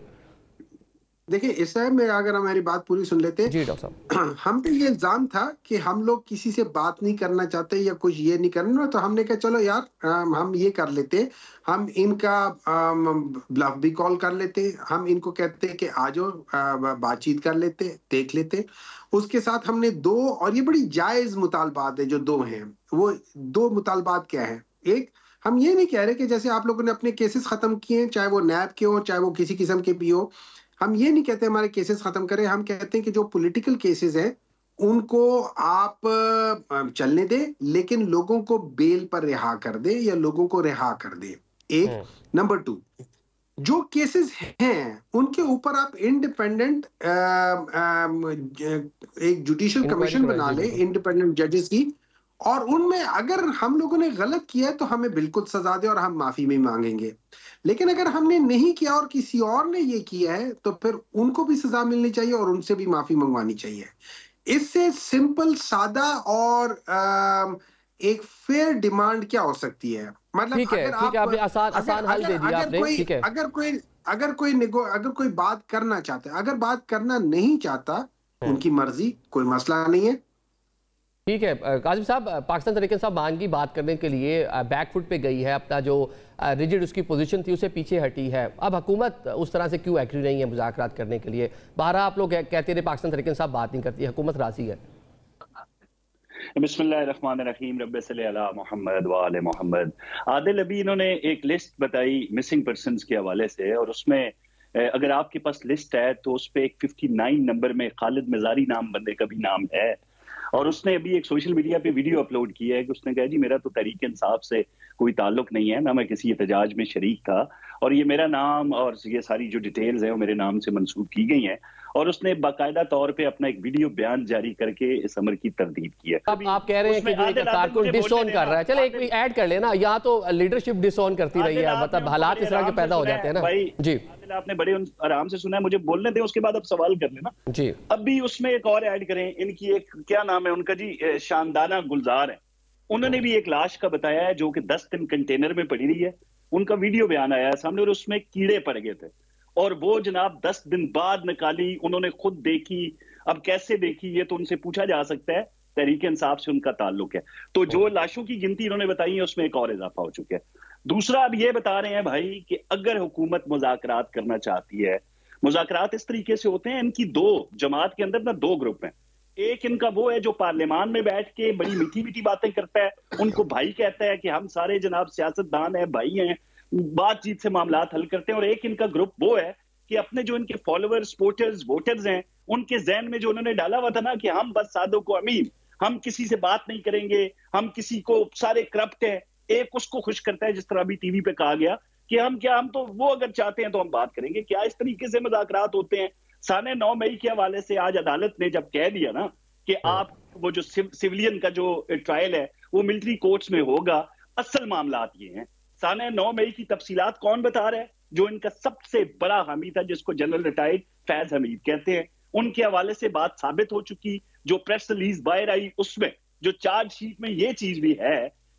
देखिए इस टाइम में अगर हमारी बात पूरी सुन लेते जी डॉक्टर साहब, हम पे ये इल्जाम था कि हम लोग किसी से बात नहीं करना चाहते या कुछ ये नहीं करना, तो हमने कहा चलो यार हम ये कर लेते, हम इनका ब्लफ भी कॉल कर लेते, हम इनको कहते कि आ जाओ बातचीत कर लेते, देख लेते। उसके साथ हमने दो, और ये बड़ी जायज मुतालबात है जो दो हैं, वो दो मुतालबात क्या है? एक, हम ये नहीं कह रहे कि जैसे आप लोगों ने अपने केसेस खत्म किए, चाहे वो नैब के हो चाहे वो किसी किस्म के भी हो, हम ये नहीं कहते हमारे केसेस खत्म करें। हम कहते हैं कि जो पॉलिटिकल केसेस हैं उनको आप चलने दें, लेकिन लोगों को बेल पर रिहा कर दे या लोगों को रिहा कर दे। एक नंबर 2, जो केसेस हैं उनके ऊपर आप इंडिपेंडेंट एक जुडिशियल कमीशन बना ले, इंडिपेंडेंट जजेस की, और उनमें अगर हम लोगों ने गलत किया है तो हमें बिल्कुल सजा दे और हम माफी भी मांगेंगे। लेकिन अगर हमने नहीं किया और किसी और ने ये किया है तो फिर उनको भी सजा मिलनी चाहिए और उनसे भी माफी मंगवानी चाहिए। इससे सिंपल, सादा और एक फेयर डिमांड क्या हो सकती है? मतलब ठीक है, आपने आसान हल दे दिया आपने। ठीक है, अगर कोई बात करना चाहता है, अगर बात करना नहीं चाहता, उनकी मर्जी, कोई मसला नहीं है। ठीक है काजिम साहब, पाकिस्तान तहरीक इंसाफ मान की बात करने के लिए बैकफुट पे गई है, अपना जो रिजिड उसकी पोजीशन थी उसे पीछे हटी है। अब हुकूमत उस तरह से क्यों एग्री नहीं है मुज़ाकरात करने के लिए? बारह आप लोग कहते रहे पाकिस्तान तहरीक इंसाफ बात नहीं करती, हुकूमत राजी है। बिस्मिल्लाहिर्रहमानिर्रहीम, रब्बे सल्ली अला मुहम्मद व आले मुहम्मद। आदिल अभी इन्होंने एक लिस्ट बताई मिसिंग पर्सनस के हवाले से, और उसमें अगर आपके पास लिस्ट है तो उस पर एक 59 नंबर में खालिद मजारी नाम बंदे का भी नाम है, और उसने अभी एक सोशल मीडिया पे वीडियो अपलोड किया है कि उसने कहा जी मेरा तो तहरीक इंसाफ से कोई ताल्लुक नहीं है, ना मैं किसी एहतजाज में शरीक था, और ये मेरा नाम और ये सारी जो डिटेल्स हैं वो मेरे नाम से मंसूब की गई हैं। और उसने बाकायदा तौर पे अपना एक वीडियो बयान जारी करके इस अमर की तरदीद की है। अब आप कह रहे हैं कि जो एक कारकुन डिसऑन कर रहा है, चले एक ऐड कर लेना, यहाँ तो लीडरशिप डिसऑन करती रही है, मतलब हालात इस तरह के पैदा हो जाते हैं ना। जी आपने बड़े आराम से सुना है, मुझे बोलने दें, उसके बाद आप सवाल कर लेना जी। अब भी उसमें एक और ऐड करें, इनकी एक क्या नाम है उनका जी, शानदाना गुलजार है, उन्होंने भी एक लाश का बताया है जो कि 10 दिन कंटेनर में पड़ी रही है। उनका वीडियो बयान आया है सामने और उसमें कीड़े पड़ गए थे, और वो जनाब 10 दिन बाद निकाली, उन्होंने खुद देखी। अब कैसे देखी ये तो उनसे पूछा जा सकता है, तहरीक इंसाफ से उनका ताल्लुक है। तो जो लाशों की गिनती इन्होंने बताई है उसमें एक और इजाफा हो चुका है। दूसरा, अब ये बता रहे हैं भाई कि अगर हुकूमत मुज़ाकरात करना चाहती है, मुज़ाकरात इस तरीके से होते हैं, इनकी दो जमात के अंदर ना 2 ग्रुप हैं, एक इनका वो है जो पार्लियामान में बैठ के बड़ी मीठी मीठी बातें करता है, उनको भाई कहता है कि हम सारे जनाब सियासतदान हैं, भाई हैं, बातचीत से मामलात हल करते हैं। और एक इनका ग्रुप वो है कि अपने जो इनके फॉलोअर्स, सपोर्टर्स, वोटर्स हैं, उनके जहन में जो उन्होंने डाला हुआ था ना कि हम बस सादों को अमीन, हम किसी से बात नहीं करेंगे, हम किसी को, सारे करप्ट है, एक उसको खुश करता है, जिस तरह अभी टीवी पे कहा गया कि हम तो वो अगर चाहते हैं तो हम बात करेंगे। क्या इस तरीके से मुज़ाकरात होते हैं? साने 9 मई के हवाले से आज अदालत ने जब कह दिया ना कि आप वो जो सिविलियन का जो ट्रायल है वो मिलिट्री कोर्ट्स में होगा, असल मामलात ये हैं। साने 9 मई की तफसीलात कौन बता रहा है? जो इनका सबसे बड़ा हामी था, जिसको जनरल रिटायर्ड फैज हमीद कहते हैं, उनके हवाले से बात साबित हो चुकी। जो प्रेस रिलीज बाहर आई उसमें जो चार्जशीट में ये चीज भी है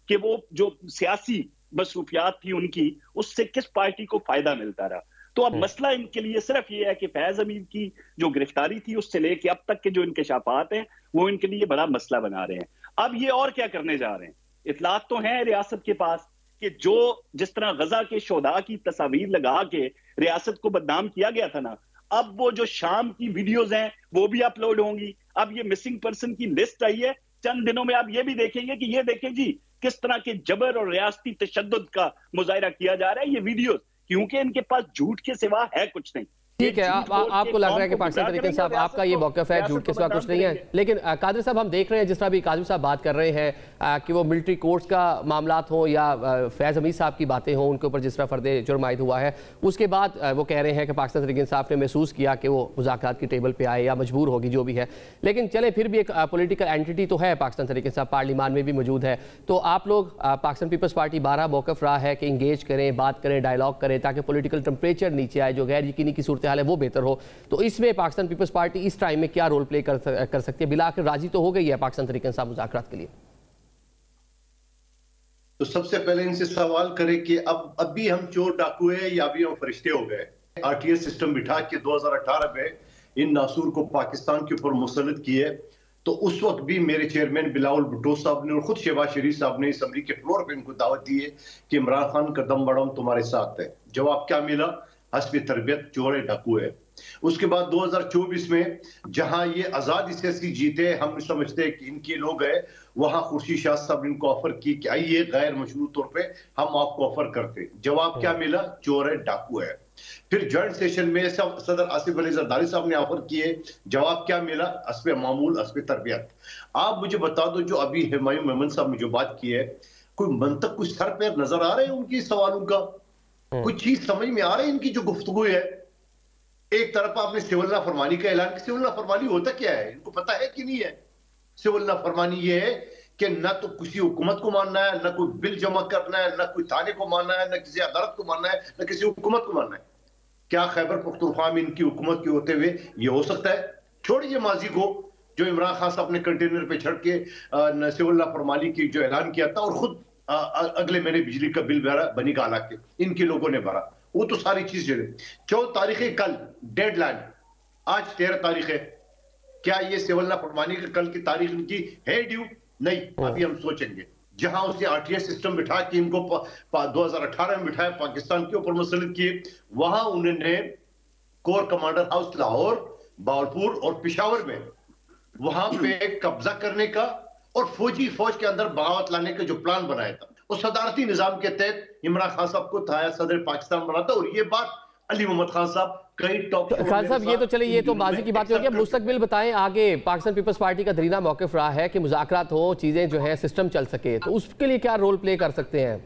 कि वो जो सियासी मसरूफियात थी उनकी, उससे किस पार्टी को फायदा मिलता रहा। तो अब मसला इनके लिए सिर्फ ये है कि फैज हमीद की जो गिरफ्तारी थी उससे लेके अब तक के जो इंकशाफात हैं वो इनके लिए बड़ा मसला बना रहे हैं। अब ये और क्या करने जा रहे हैं? इतलात तो हैं रियासत के पास कि जो जिस तरह गजा के शोधा की तस्वीर लगा के रियासत को बदनाम किया गया था ना, अब वो जो शाम की वीडियोज हैं वो भी अपलोड होंगी। अब ये मिसिंग पर्सन की लिस्ट आई है, चंद दिनों में आप ये भी देखेंगे कि ये देखें जी किस तरह के जबर और रियासती तशद्दुद का मुजाहिरा किया जा रहा है ये वीडियोज, क्योंकि इनके पास झूठ के सिवा है कुछ नहीं। ठीक है, आपको लग रहा है कि पाकिस्तान तरीके साहब आपका ये मौक़िफ़ है, झूठ के सिवा कुछ नहीं है। लेकिन कादरी साहब, हम देख रहे हैं जिस तरह भी कादरी साहब बात कर रहे हैं कि वो मिलिट्री कोर्ट्स का मामलात हो या फैज़ हमीद साहब की बातें हों, उनके ऊपर जिस तरह फ़र्द जुर्म आयद हुआ है, उसके बाद वो कह रहे हैं कि पाकिस्तान तरीके इंसाफ ने महसूस किया कि वो मुज़ाकरात की टेबल पर आए या मजबूर होगी, जो भी है। लेकिन चले, फिर भी एक पोलिटिकल एंटिटी तो है पाकिस्तान तरीके इंसाफ, पार्लियामान में भी मौजूद है। तो आप लोग, पाकिस्तान पीपल्स पार्टी 12 मौक़िफ़ रहा है कि इंगेज करें, बात करें, डायलॉग करें, ताकि पोलिटिकल टेम्परेचर नीचे आए, जो गैर यकीनी की सूरत हाल है वो बेहतर हो। तो इसमें पाकिस्तान पीपल्स पार्टी इस टाइम में क्या रोल प्ले कर सकती है? बिलाखिर राजी तो हो गई है पाकिस्तान तरीके इंसाफ मुज़ाकरात के लिए। तो सबसे पहले इनसे सवाल करें कि अब अभी हम चोर डाकू है या अभी हम फरिश्ते हो गए? आरटीएस सिस्टम बिठा के 2018 में इन नासूर को पाकिस्तान के ऊपर मुसल्लत किए, तो उस वक्त भी मेरे चेयरमैन बिलावल भुट्टो साहब ने और खुद शहबाज शरीफ साहब ने असम्बली के फ्लोर पे इनको दावत दी है कि इमरान खान का दम बड़म तुम्हारे साथ है। जवाब क्या मिला? हस्बी तरबियत चोर डाकू है। उसके बाद 2024 में जहां ये आजाद सियासी जीते, हम समझते हैं कि इनके लोग हैं, वहां खुर्शीद शाह साहब ने इनको ऑफर की कि आइए गैर मशरूत तौर पे हम आपको ऑफर करते। जवाब क्या मिला? चोर है, डाकू है। फिर जॉइंट सेशन में सदर आसिफ अली जरदारी साहब ने ऑफर किए, जवाब क्या मिला? हस्बे मामूल, हस्बे तरबियत। आप मुझे बता दो, जो अभी हुमायूं मेमन साहब ने जो बात की है, कोई मंतक, कुछ सर पैर नजर आ रहे हैं उनकी सवालों का? कुछ चीज समझ में आ रही है इनकी जो गुफ्तगू है? एक तरफ आपने सिविल नाफरमानी का ऐलान किया। सिविल नाफरमानी होता क्या है, इनको पता है कि नहीं है? सिविल नाफरमानी ये है कि ना तो किसी हुकूमत को मानना है, ना कोई बिल जमा करना है, ना कोई थाने को मानना है, ना किसी अदालत को मानना है, ना किसी हुकूमत को मानना है। क्या खैबर पख्तूनख्वा में इनकी हुकूमत के होते हुए ये हो सकता है? छोड़िए माजी को, जो इमरान खान साहब ने कंटेनर पे छड़ के सिविल नाफरमानी की जो ऐलान किया था और खुद अगले महीने बिजली का बिल भरा बनी गाला के इनके लोगों ने भरा, वो तो सारी चीज है। 14 तारीख है कल डेडलाइन, आज 13 तारीख है। क्या ये सिविल नाफरमानी की कल की तारीख इनकी है ड्यू? नहीं, अभी हम सोचेंगे। जहां उसने आरटीएस सिस्टम बिठा के इनको 2018 में बिठाया, पाकिस्तान के ऊपर मुसल्लत किए, वहां उन्होंने core commander house Lahore, Bahawalpur और पिशावर में वहां पे कब्जा करने का और फौज के अंदर बगावत लाने का जो प्लान बनाया था, उस सदारती निजाम के तहत इमरान खान साहब को था सदर पाकिस्तान बना था। और ये बात अली मोहम्मद खान साहब कई टॉप खान साहब, ये तो चले, ये तो बाजी की बात होगी। अब मुस्तकबिल बताएं आगे। पाकिस्तान पीपल्स पार्टी का दरीना मौक़िफ़ रहा है कि मुज़ाकरात हो, चीजें जो है सिस्टम चल सके, तो उसके लिए क्या रोल प्ले कर सकते हैं?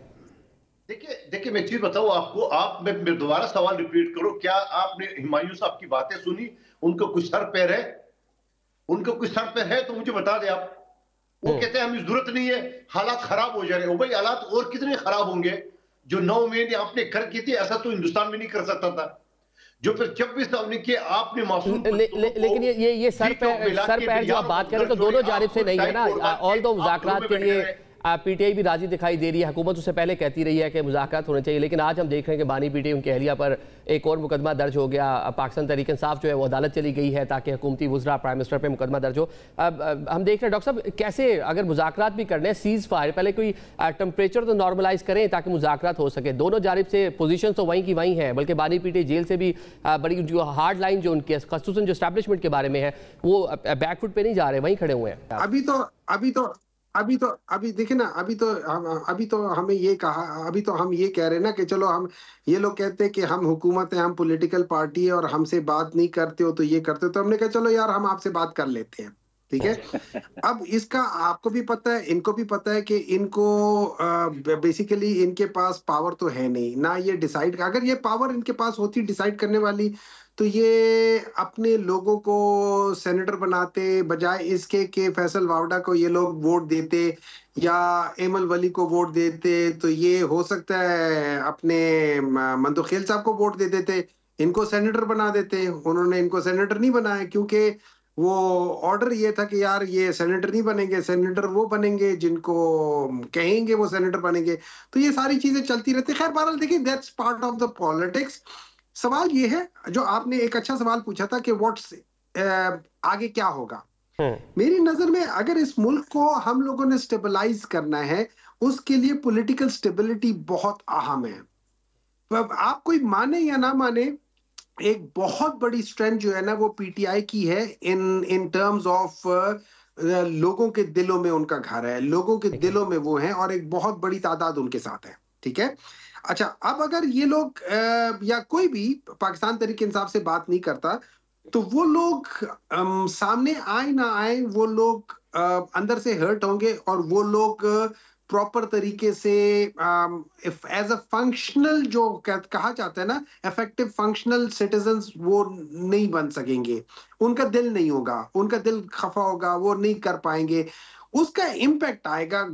देखिए मैं चीज बताऊं आपको, आप मैं दोबारा सवाल रिपीट करो, क्या आपने हुमायूं साहब की बातें सुनी? उनको कुछ सर पैर है? उनको कुछ सर पैर है तो मुझे बता दे आप। वो कहते हैं हमें जरूरत नहीं है, हालात खराब हो जा रहे हैं। भाई हालात और कितने खराब होंगे? जो 9 महीने आपने कर की थी, ऐसा तो हिंदुस्तान में नहीं कर सकता था। जो फिर 26 साल के आपने मासूम, लेकिन ये सर पैर जो आप बात करें तो दोनों जानिब से नहीं है ना। ऑल दो मुज़ाकरात के लिए PTI भी राजी दिखाई दे रही है। हुकूमत उससे पहले कहती रही है कि मुज़ाकरात होने चाहिए, लेकिन आज हम देख रहे हैं कि बानी PTI उनकी अहलिया पर एक और मुकदमा दर्ज हो गया। पाकिस्तान तहरीक इंसाफ जो है वो अदालत चली गई है ताकि हुकूमती वज़रा प्राइम मिनिस्टर पर मुकदमा दर्ज हो। अब हम देख रहे हैं डॉक्टर साहब, कैसे अगर मुज़ाकरात भी करने हैं, सीज़ फायर पहले कोई टेम्परेचर तो नॉर्मलाइज करें ताकि मुज़ाकरात हो सके। दोनों जानिब से पोजीशन तो वहीं की वहीं है, बल्कि बानी PTI जेल से भी बड़ी जो हार्ड लाइन जो उनकी ख़ुसूसन जो एस्टैब्लिशमेंट के बारे में है वो बैकफुट पे नहीं जा रहे, वहीं खड़े हुए हैं। अभी देखिए ना, अभी तो हमें ये कहा, अभी तो हम ये कह रहे हैं ना कि चलो हम, ये लोग कहते हैं कि हम हुकूमत है, हम पॉलिटिकल पार्टी है और हमसे बात नहीं करते हो तो ये करते हो, तो हमने कहा चलो यार हम आपसे बात कर लेते हैं, ठीक है। अब इसका आपको भी पता है, इनको भी पता है कि इनको बेसिकली इनके पास पावर तो है नहीं ना, ये डिसाइड, अगर ये पावर इनके पास होती डिसाइड करने वाली तो ये अपने लोगों को सेनेटर बनाते, बजाय इसके कि फैसल वावडा को ये लोग वोट देते या एमल वली को वोट देते, तो ये हो सकता है अपने मंदोखेल साहब को वोट दे देते, इनको सेनेटर बना देते। उन्होंने इनको सेनेटर नहीं बनाया क्योंकि वो ऑर्डर ये था कि यार ये सेनेटर नहीं बनेंगे, सेनेटर वो बनेंगे जिनको कहेंगे वो सेनेटर बनेंगे। तो ये सारी चीजें चलती रहती। खैर बहरहाल देखिए, that's part of the politics. सवाल ये है, जो आपने एक अच्छा सवाल पूछा था कि व्हाट्स आगे क्या होगा। मेरी नजर में अगर इस मुल्क को हम लोगों ने स्टेबलाइज करना है, उसके लिए पॉलिटिकल स्टेबिलिटी बहुत अहम है। आप कोई माने या ना माने, एक बहुत बड़ी स्ट्रेंथ जो है ना वो PTI की है इन टर्म्स ऑफ लोगों के दिलों में उनका घर है, लोगों के दिलों में वो है और एक बहुत बड़ी तादाद उनके साथ है, ठीक है। अच्छा, अब अगर ये लोग या कोई भी पाकिस्तान तहरीक इंसाफ से बात नहीं करता तो वो लोग सामने आए ना आए, वो लोग अंदर से हर्ट होंगे और वो लोग प्रॉपर तरीके से एज अ फंक्शनल जो कहा जाता है ना, इफेक्टिव फंक्शनल सिटीजन्स वो नहीं बन सकेंगे। उनका दिल नहीं होगा, उनका दिल खफा होगा, वो नहीं कर पाएंगे। उसका इम्पैक्ट आएगा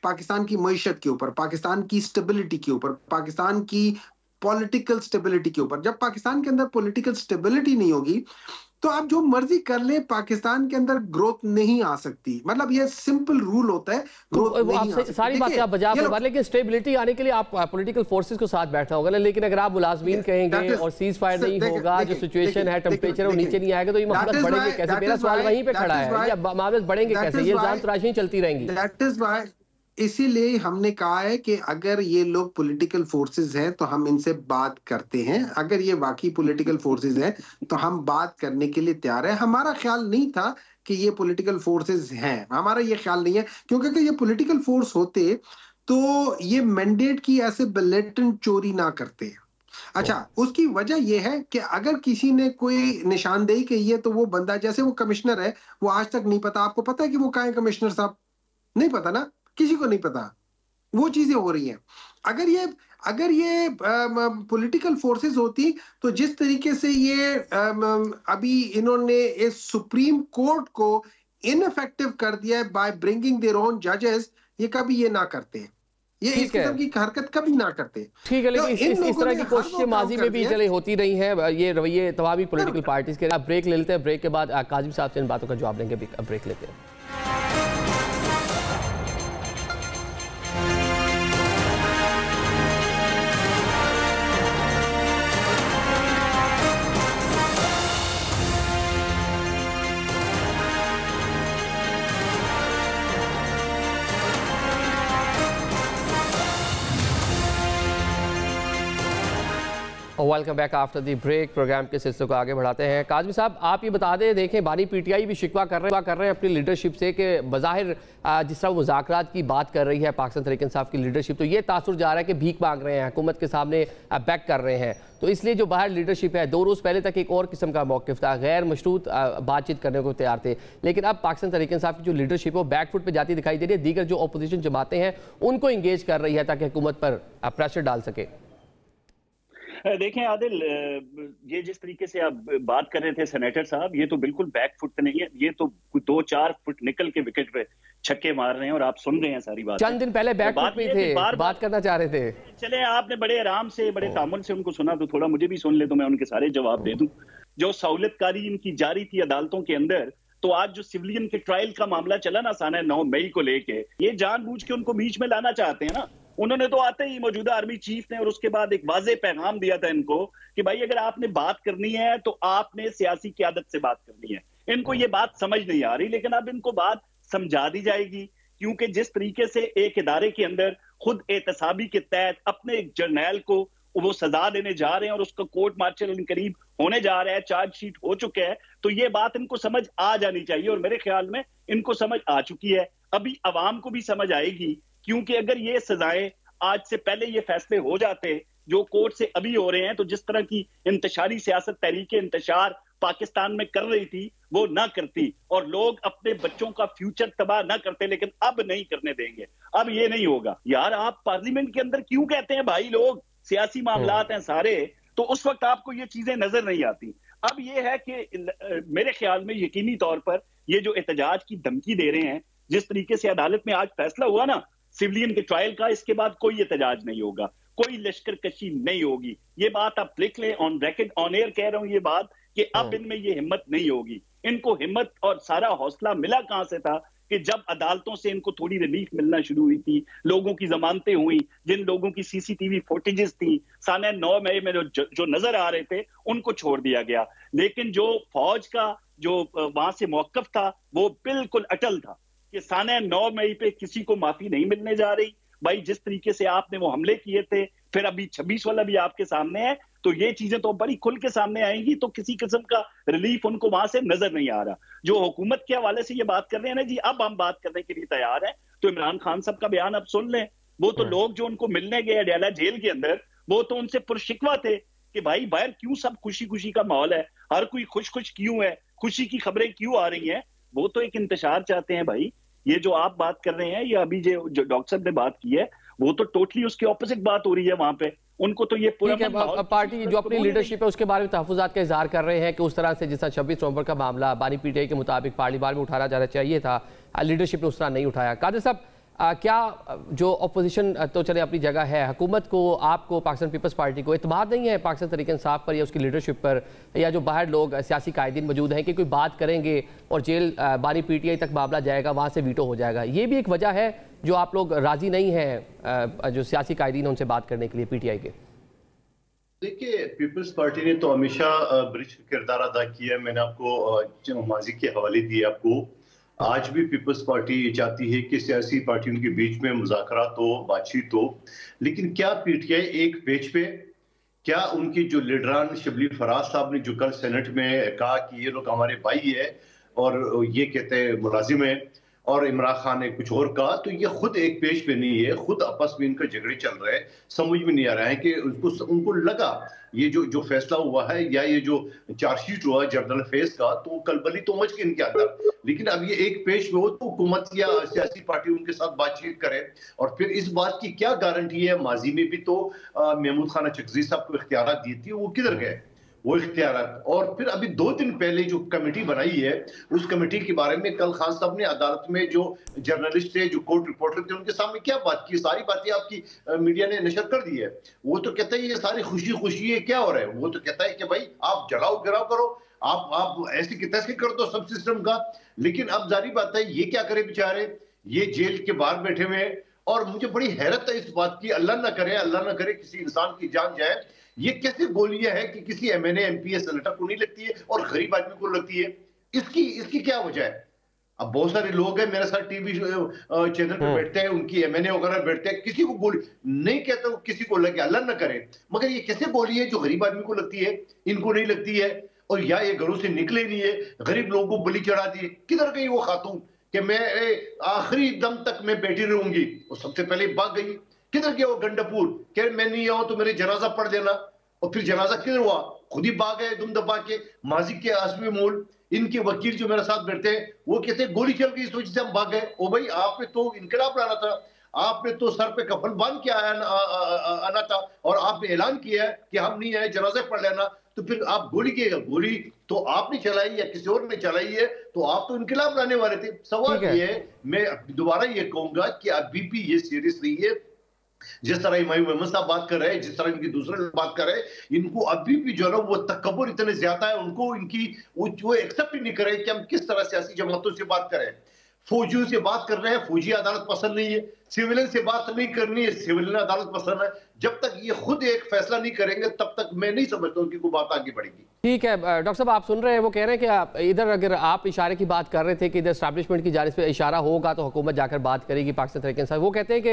पाकिस्तान की मईशत के ऊपर, पाकिस्तान की स्टेबिलिटी के ऊपर, पाकिस्तान की पॉलिटिकल स्टेबिलिटी के ऊपर। जब पाकिस्तान के अंदर पॉलिटिकल स्टेबिलिटी नहीं होगी तो आप जो मर्जी कर ले, पाकिस्तान के अंदर ग्रोथ नहीं आ सकती। मतलब ये सिंपल रूल होता है, ग्रोथ नहीं आ सकती। सारी बातें आप बजा पर, लेकिन स्टेबिलिटी आने के लिए आप पॉलिटिकल फोर्सेस को साथ बैठना होगा ना। लेकिन अगर आप मुलाजमीन कहेंगे और सीज फायर नहीं होगा, जो सिचुएशन है टेम्परेचर वो नीचे नहीं आएगा, तो ये मामले बढ़ेंगे कैसे? मेरा सवाल वहीं पे खड़ा है, मामले बढ़ेंगे कैसे? ये इल्जाम तराशियां चलती रहेंगी। दैट इज व्हाई इसीलिए हमने कहा है कि अगर ये लोग पॉलिटिकल फोर्सेस हैं तो हम इनसे बात करते हैं। अगर ये वाकई पॉलिटिकल फोर्सेस हैं तो हम बात करने के लिए तैयार है। हमारा ख्याल नहीं था कि ये पॉलिटिकल फोर्सेस हैं, हमारा ये ख्याल नहीं है, क्योंकि अगर ये पॉलिटिकल फोर्स होते तो ये मैंडेट की ऐसे ब्लेटेंट चोरी ना करते। अच्छा, उसकी वजह यह है कि अगर किसी ने कोई निशानदेही की है तो वो बंदा, जैसे वो कमिश्नर है, वो आज तक नहीं पता। आपको पता है कि वो कहाँ है कमिश्नर साहब? नहीं पता ना, किसी को नहीं पता। वो चीजें हो रही हैं। अगर ये पॉलिटिकल फोर्सेस होती तो जिस तरीके से ये अभी इन्होंने इस सुप्रीम कोर्ट को इनइफेक्टिव कर दिया है बाय ब्रिंगिंग देयर ओन जजेस, ये कभी ये ना करते, ये इस किस्म की हरकत कभी ना करते। ठीक है, लेकिन इस तरह की कोशिशें माजी में भी चले होती रही हैं, ये रवैये तमाम पॉलिटिकल पार्टीज के। आप ब्रेक ले लेते हैं, ब्रेक के बाद काजिम साहब से इन बातों का जवाब लेंगे। ब्रेक लेते हैं। Welcome back after the break. Program के सिलसिले को आगे बढ़ाते हैं। काज़मी साहब, आप ये बता दें, देखें बानी PTI भी शिकवा कर रहे हैं अपनी लीडरशिप से कि बज़ाहिर जिस तरह मुज़ाकरात की बात कर रही है पाकिस्तान तहरीक इंसाफ की लीडरशिप, तो ये तासुर जा रहा है कि भीख मांग रहे हैं, हुकूमत के सामने बैक कर रहे हैं। तो इसलिए जो बाहर लीडरशिप है, 2 रोज़ पहले तक एक और किस्म का मौक़िफ़ था, गैर मशरूत बातचीत करने को तैयार थे। लेकिन अब पाकिस्तान तहरीक इंसाफ की जो लीडरशिप है वो बैकफुट पर जाती दिखाई दे रही है। दीगर जो अपोजिशन जमातें हैं उनको इंगेज कर रही है ताकि हुकूमत पर प्रेशर डाल सके। देखें आदिल, ये जिस तरीके से आप बात कर रहे थे सेनेटर साहब, ये तो बिल्कुल बैक फुट नहीं है, ये तो 2-4 फुट निकल के विकेट पे छक्के मार रहे हैं और आप सुन रहे हैं सारी बात। चंद दिन पहले बैक फुट पे थे, बात करना चाह रहे थे। चले, आपने बड़े आराम से, बड़े तामुल से उनको सुना, तो थोड़ा मुझे भी सुन ले तो मैं उनके सारे जवाब दे दूं। जो सहूलतकारी इनकी जारी थी अदालतों के अंदर, तो आज जो सिविलियन के ट्रायल का मामला चला ना साना 9 मई को लेके, ये जानबूझ के उनको बीच में लाना चाहते हैं ना। उन्होंने तो आते ही मौजूदा आर्मी चीफ ने और उसके बाद एक वाज़ेह पैगाम दिया था इनको कि भाई अगर आपने बात करनी है तो आपने सियासी क़यादत से बात करनी है। इनको ये बात समझ नहीं आ रही, लेकिन अब इनको बात समझा दी जाएगी, क्योंकि जिस तरीके से एक इदारे के अंदर खुद एहतसाबी के तहत अपने एक जर्नैल को वो सजा देने जा रहे हैं और उसका कोर्ट मार्शल इन करीब होने जा रहा है, चार्जशीट हो चुका है, तो ये बात इनको समझ आ जानी चाहिए और मेरे ख्याल में इनको समझ आ चुकी है। अभी अवाम को भी समझ आएगी, क्योंकि अगर ये सजाएं आज से पहले ये फैसले हो जाते जो कोर्ट से अभी हो रहे हैं, तो जिस तरह की इंतशारी सियासत तहरीक इंतशार पाकिस्तान में कर रही थी वो ना करती और लोग अपने बच्चों का फ्यूचर तबाह ना करते, लेकिन अब नहीं करने देंगे। अब ये नहीं होगा यार। आप पार्लियामेंट के अंदर क्यों कहते हैं भाई लोग सियासी मामलात हैं सारे, तो उस वक्त आपको ये चीजें नजर नहीं आती। अब ये है कि मेरे ख्याल में यकीनी तौर पर ये जो एहतजाज की धमकी दे रहे हैं, जिस तरीके से अदालत में आज फैसला हुआ ना सिविलियन के ट्रायल का, इसके बाद कोई एहतजाज नहीं होगा, कोई लश्कर कशी नहीं होगी। ये बात आप लिख लें, ऑन रिकॉर्ड ऑन एयर कह रहा हूं ये बात कि अब इनमें ये हिम्मत नहीं होगी। इनको हिम्मत और सारा हौसला मिला कहां से था कि जब अदालतों से इनको थोड़ी रिलीफ मिलना शुरू हुई थी, लोगों की जमानतें हुई, जिन लोगों की सीसीटीवी फुटेजेस थी साने 9 मई में जो नजर आ रहे थे उनको छोड़ दिया गया। लेकिन जो फौज का जो वहां से मौकफ था वो बिल्कुल अटल था कि साने 9 मई पे किसी को माफी नहीं मिलने जा रही। भाई जिस तरीके से आपने वो हमले किए थे, फिर अभी 26 वाला भी आपके सामने है, तो ये चीजें तो बड़ी खुल के सामने आएंगी, तो किसी किस्म का रिलीफ उनको वहां से नजर नहीं आ रहा। जो हुकूमत के हवाले से ये बात कर रहे हैं ना जी, अब हम बात करने के लिए तैयार हैं, तो इमरान खान साहब का बयान अब सुन लें। वो तो लोग जो उनको मिलने गए अडयाला जेल के अंदर, वो तो उनसे पुरशिकवा थे कि भाई बाहर क्यों सब खुशी खुशी का माहौल है, हर कोई खुश खुश क्यों है, खुशी की खबरें क्यों आ रही हैं। वो तो एक इंतशार चाहते हैं भाई। ये जो आप बात कर रहे हैं, या अभी जो डॉक्टर साहब ने बात की है, वो तो टोटली उसके ऑपोजिट बात हो रही है वहां पे। उनको तो ये पूरा पार्टी जो अपनी लीडरशिप है उसके बारे में तहफ़्फ़ुज़ात का इज़हार कर रहे हैं कि उस तरह से जिस तरह 26 नवंबर का मामला बानी पीटीआई के मुताबिक पार्लियामेंट में उठाना जाना चाहिए था, लीडरशिप ने उस तरह नहीं उठाया। कादिर साहब, क्या जो अपोजिशन तो चले अपनी जगह है, हुकूमत को, आपको, पाकिस्तान पीपल्स पार्टी को एतमाद नहीं है पाकिस्तान तहरीक इंसाफ पर या उसकी लीडरशिप पर, या जो बाहर लोग सियासी कायदीन मौजूद हैं कि कोई बात करेंगे और जेल बानी पीटीआई तक मामला जाएगा, वहाँ से वीटो हो जाएगा? ये भी एक वजह है जो आप लोग राजी नहीं हैं जो सियासी कायदीन उनसे बात करने के लिए पीटीआई के? देखिए, पीपल्स पार्टी ने तो हमेशा ब्रिज किरदार अदा किया है। मैंने आपको माजी के हवाले दिए आपको। आज भी पीपल्स पार्टी चाहती है कि सियासी पार्टियों के बीच में मुज़ाकरात हो, बातचीत हो, लेकिन क्या पीटीआई एक पेज पे, क्या उनकी जो लीडरान शबली फराज साहब ने जो कल सेनेट में कहा कि ये लोग हमारे भाई है और ये कहते हैं मुलाजिम है, और इमरान खान ने कुछ और कहा, तो ये खुद एक पेज पे नहीं है, खुद आपस में इनका झगड़े चल रहे हैं। समझ में नहीं आ रहा है कि उनको लगा ये जो फैसला हुआ है या ये जो चार्जशीट हुआ जर्नल फेस का, तो कलबली तो मच के इनके अंदर, लेकिन अब ये एक पेज पे हो तो हुकूमत या सियासी पार्टी उनके साथ बातचीत करे। और फिर इस बात की क्या गारंटी है, माजी में भी तो महमूद खान चकजी साहब को इख्तियार दी थी, वो किधर गए वो इख्तियार? और फिर अभी 2 दिन पहले जो कमेटी बनाई है, उस कमेटी के बारे में कल खान साहब ने अदालत में जो जर्नलिस्ट थे, जो कोर्ट रिपोर्टर थे, उनके सामने क्या बात की, सारी बातें आपकी मीडिया ने नशर कर दी है। वो तो कहता है ये सारी खुशी खुशी है, क्या हो रहा है? वो तो कहता है कि भाई आप जलाओ गिराव करो, आप ऐसे की तैसे कर दो सब सिस्टम का। लेकिन अब जारी बात है, ये क्या करे बेचारे, ये जेल के बाहर बैठे हुए हैं। और मुझे बड़ी हैरत है इस बात की, अल्लाह ना करे किसी इंसान की जान जाए। ये कैसे गोलियां हैं कि किसी एमएनए एमपीए सेनेटर को नहीं लगती है और गरीब आदमी को लगती है? इसकी क्या वजह है? अब बहुत सारे लोग हैं मेरे साथ टीवी चैनल पे बैठते हैं, उनकी एमएनए वगैरह बैठते हैं, किसी को गोली नहीं कहता हूं किसी को लगे, अल्लाह ना करे, मगर ये कैसे गोली है जो गरीब आदमी को लगती है, इनको नहीं लगती है? और या ये घरों से निकले नहीं है, गरीब लोगों को बलि चढ़ा दिए। किधर गई वो खातून कि मैं आखिरी दम तक मैं बैठी रहूंगी? और सबसे पहले भाग गई। किधर गया वो गंडापुर, कह मैं नहीं आऊं तो मेरे जनाजा पढ़ देना। और फिर जनाजा किधर हुआ? खुद ही भाग गए दुम दबा के। माजी के आसमी मोल इनके वकील जो मेरे साथ बैठते हैं वो कहते हैं गोली चल गई, इस वजह से हम भाग गए। ओ भाई, आपने तो इनकलाब लाना था, आपने तो सर पे कफन बांध के आना था, और आपने ऐलान किया है कि हम नहीं आए, जनाजा पढ़ लेना। तो फिर आप गोली किएगा? गोली तो आपने चलाई या किसी और ने चलाई है, तो आप तो इनकलाब लाने वाले थे। सवाल ये है, मैं दोबारा ये कहूंगा कि अभी भी ये सीरियस नहीं है जिस तरह इमाम मोहम्मद साहब बात कर रहे हैं, जिस तरह इनकी दूसरे लोग बात कर रहे हैं, इनको अभी भी जो है ना वो तकब्बुर इतने ज्यादा है, उनको इनकी वो एक्सेप्ट ही नहीं करे कि हम किस तरह सियासी जमातों से बात करें। फौजियों से बात कर रहे हैं, फौजी अदालत पसंद नहीं है। सिविलियन से बात नहीं करनी है, सिविलियन अदालत पसंद है। जब तक ये खुद एक फैसला नहीं करेंगे तब तक मैं नहीं समझता कि कोई बात आगे बढ़ेगी। ठीक है डॉक्टर साहब, आप सुन रहे हैं, वो कह रहे हैं कि इधर अगर आप इशारे की बात कर रहे थे कि इधर एस्टैब्लिशमेंट की जानिब से इशारा होगा तो हुकूमत जाकर बात करेगी पाकिस्तान तहरीक इंसाफ। वो कहते हैं कि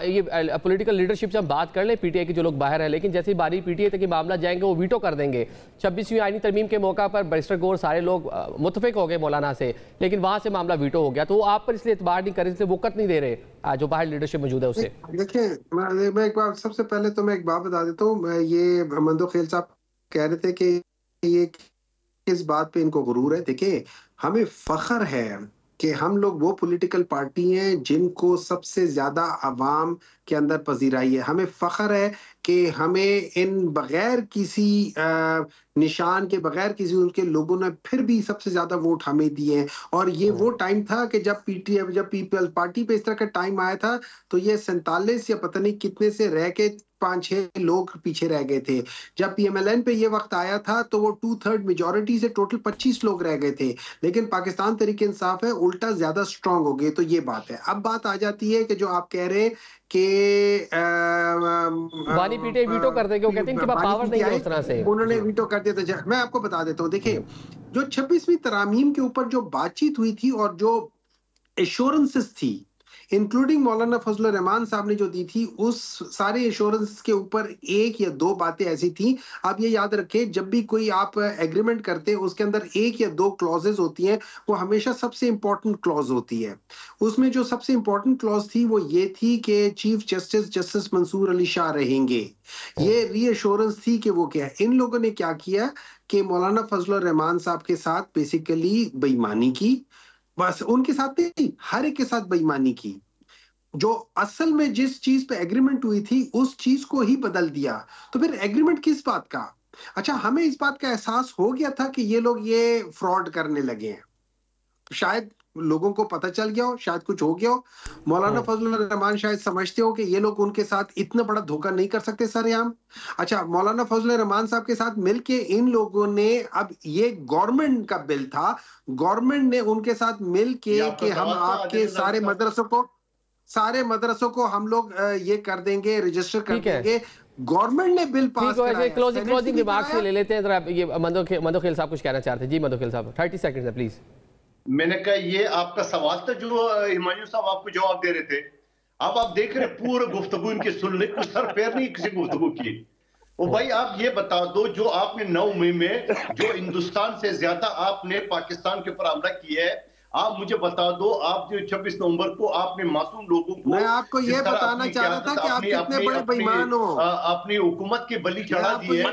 ये पॉलिटिकल लीडरशिप से हम बात कर लें, पीटीआई के जो लोग बाहर हैं, लेकिन जैसे ही बारी पीटीआई तक मामला जाएंगे वो वीटो कर देंगे। 26वीं आईनी तरमीम के मौका पर बैरिस्टर गौर सारे लोग मुतफिक हो गए मौलाना से, लेकिन वहाँ से मामला वीटो हो गया, तो वो आप पर इसलिए एतबार नहीं कर रहे, इसलिए वक़्त नहीं दे रहे जो बाहर लीडरशिप मौजूद है उसे। देखिए, मैं एक बार सबसे पहले तो मैं एक बात बता देता हूँ। ये मंदो खेल साहब कह रहे थे कि ये किस बात पे इनको गुरूर है। देखिए, हमें फख्र है कि हम लोग वो पॉलिटिकल पार्टी हैं जिनको सबसे ज्यादा अवाम के अंदर पजीराई है। हमें फख्र है कि हमें इन बगैर किसी निशान के, बगैर किसी उनके लोगों ने फिर भी सबसे ज्यादा वोट हमें दिए हैं। और ये वो टाइम था कि जब पीपल्स पार्टी पे इस तरह का टाइम आया था तो ये 47 या पता नहीं कितने से रह के 5-6 लोग पीछे रह गए थे। जब पीएमएलएन पे ये वक्त आया था तो वो 2/3 मेजॉरिटी से टोटल 25 लोग रह गए थे, लेकिन पाकिस्तान तहरीक इंसाफ है उल्टा ज्यादा स्ट्रांग हो गए। तो ये बात है। अब बात आ जाती है कि जो आप कह रहे हैं कि बानी पीटे वीटो कर देंगे, वो कहते हैं कि पावर नहीं है उस तरह से, उन्होंने वीटो कर दिया था। मैं आपको बता देता हूँ, देखिए जो 26वीं तरामीम के ऊपर जो बातचीत हुई थी और जो एश्योरेंसेस थी, इंक्लूडिंग मौलाना फजल रहमान साहब ने जो दी थी, उस सारे एश्योरेंस के ऊपर 1 या 2 बातें ऐसी थी। आप ये याद रखें, जब भी कोई आप एग्रीमेंट करते हैं उसके अंदर 1 या 2 क्लॉजेस होती हैं, वो हमेशा सबसे इंपॉर्टेंट क्लॉज होती है। उसमें जो सबसे इंपॉर्टेंट क्लॉज थी वो ये थी कि चीफ जस्टिस मंसूर अली शाह रहेंगे। ये रीअश्योरेंस थी कि वो क्या है। इन लोगों ने क्या किया कि मौलाना फजल रहमान साहब के साथ बेसिकली बेईमानी की। बस उनके साथ नहीं, हर एक के साथ बेईमानी की। जो असल में जिस चीज पे एग्रीमेंट हुई थी उस चीज को ही बदल दिया। तो फिर एग्रीमेंट किस बात का? अच्छा, हमें इस बात का एहसास हो गया था कि ये लोग ये फ्रॉड करने लगे हैं, शायद लोगों को पता चल गया हो, शायद कुछ हो गया हो। मौलाना फजल रहमान शायद समझते हो कि ये लोग उनके साथ इतना बड़ा धोखा नहीं कर सकते सरेआम। अच्छा, मौलाना फजल रहमान साहब के साथ मिलके इन लोगों ने, अब ये गवर्नमेंट का बिल था, गवर्नमेंट ने उनके साथ मिलके कि हम आपके सारे मदरसों को हम लोग ये कर देंगे, रजिस्टर कर देंगे। गवर्नमेंट ने बिल पास कराया। क्लोजिंग रिमार्क्स से ले लेते हैं। ये मंदो खेल साहब कुछ कहना चाहते हैं। जी मंदो खेल साहब, 30 सेकंड है प्लीज। मैंने कहा ये आपका सवाल था जो हिमांशु साहब आपको जवाब दे रहे थे। अब आप देख रहे पूरे गुफ्तगू इनकी सुन ले, कुछ सर पैर नहीं किसी गुफ्तगू की। वो भाई आप ये बता दो, जो आपने 9 मई में जो हिंदुस्तान से ज्यादा आपने पाकिस्तान के ऊपर हमला किया है, आप मुझे बता दो, आप जो 26 नवंबर को आपने मासूम लोगों को, मैं आपको ये बताना चाह रहा था कि आप कितने बड़े बेईमान हो, अपनी हुकूमत की बली चढ़ा दी है।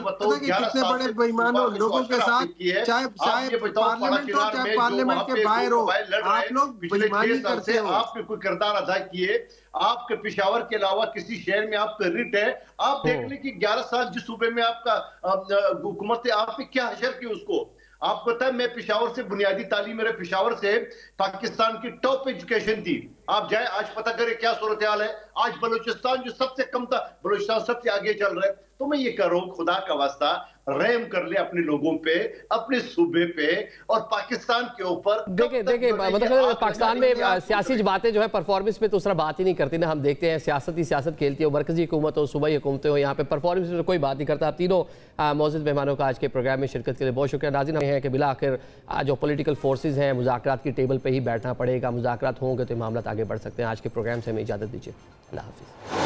बताओ कितने बड़े बेईमान हो लोगों के साथ, चाहे पार्लियामेंट हो चाहे पार्लियामेंट के बाहर हो, आप लोग बेईमानी करते हो। आपने कोई किरदार अदा किए, आपके पिशावर के अलावा किसी शहर में आपका रिट है। आप देख लें कि 11 साल जिस सूबे में आपका हुकूमत है, आपने क्या हशर की उसको। आपको पता है, मैं पिशावर से बुनियादी तालीम, मेरे पिशावर से पाकिस्तान की टॉप एजुकेशन थी। आप जाए आज पता करें क्या सूरत हाल है। आज बलूचिस्तान जो सबसे कम था, बलूचिस्तान सबसे आगे चल रहा है। तो मैं ये कह रहा हूँ, खुदा का वास्ता रहम कर ले अपने लोगों पे, अपने सूबे पे और पाकिस्तान के ऊपर। देखिए मतलब पाकिस्तान में सियासी बातें जो है परफॉर्मेंस पे तो उस तरह बात ही नहीं करती ना। हम देखते हैं सियासत ही सियासत खेलती है, मरकजी हुकूमत हो, सूबाई हुकूमतें हो, यहाँ पे परफॉर्मेंस में कोई बात नहीं करता। आप तीनों मौजूद मेहमानों का आज के प्रोग्राम में शिरकत के लिए बहुत शुक्रिया। नाज़रीन है कि बिला आखिर जो पॉलिटिकल फोर्सेज हैं, मुज़ाकरात की टेबल पर ही बैठना पड़ेगा। मुज़ाकरात होंगे तो मामला आगे बढ़ सकते हैं। आज के प्रोग्राम से हमें इजाज़त दीजिए। अल्लाह हाफिज़।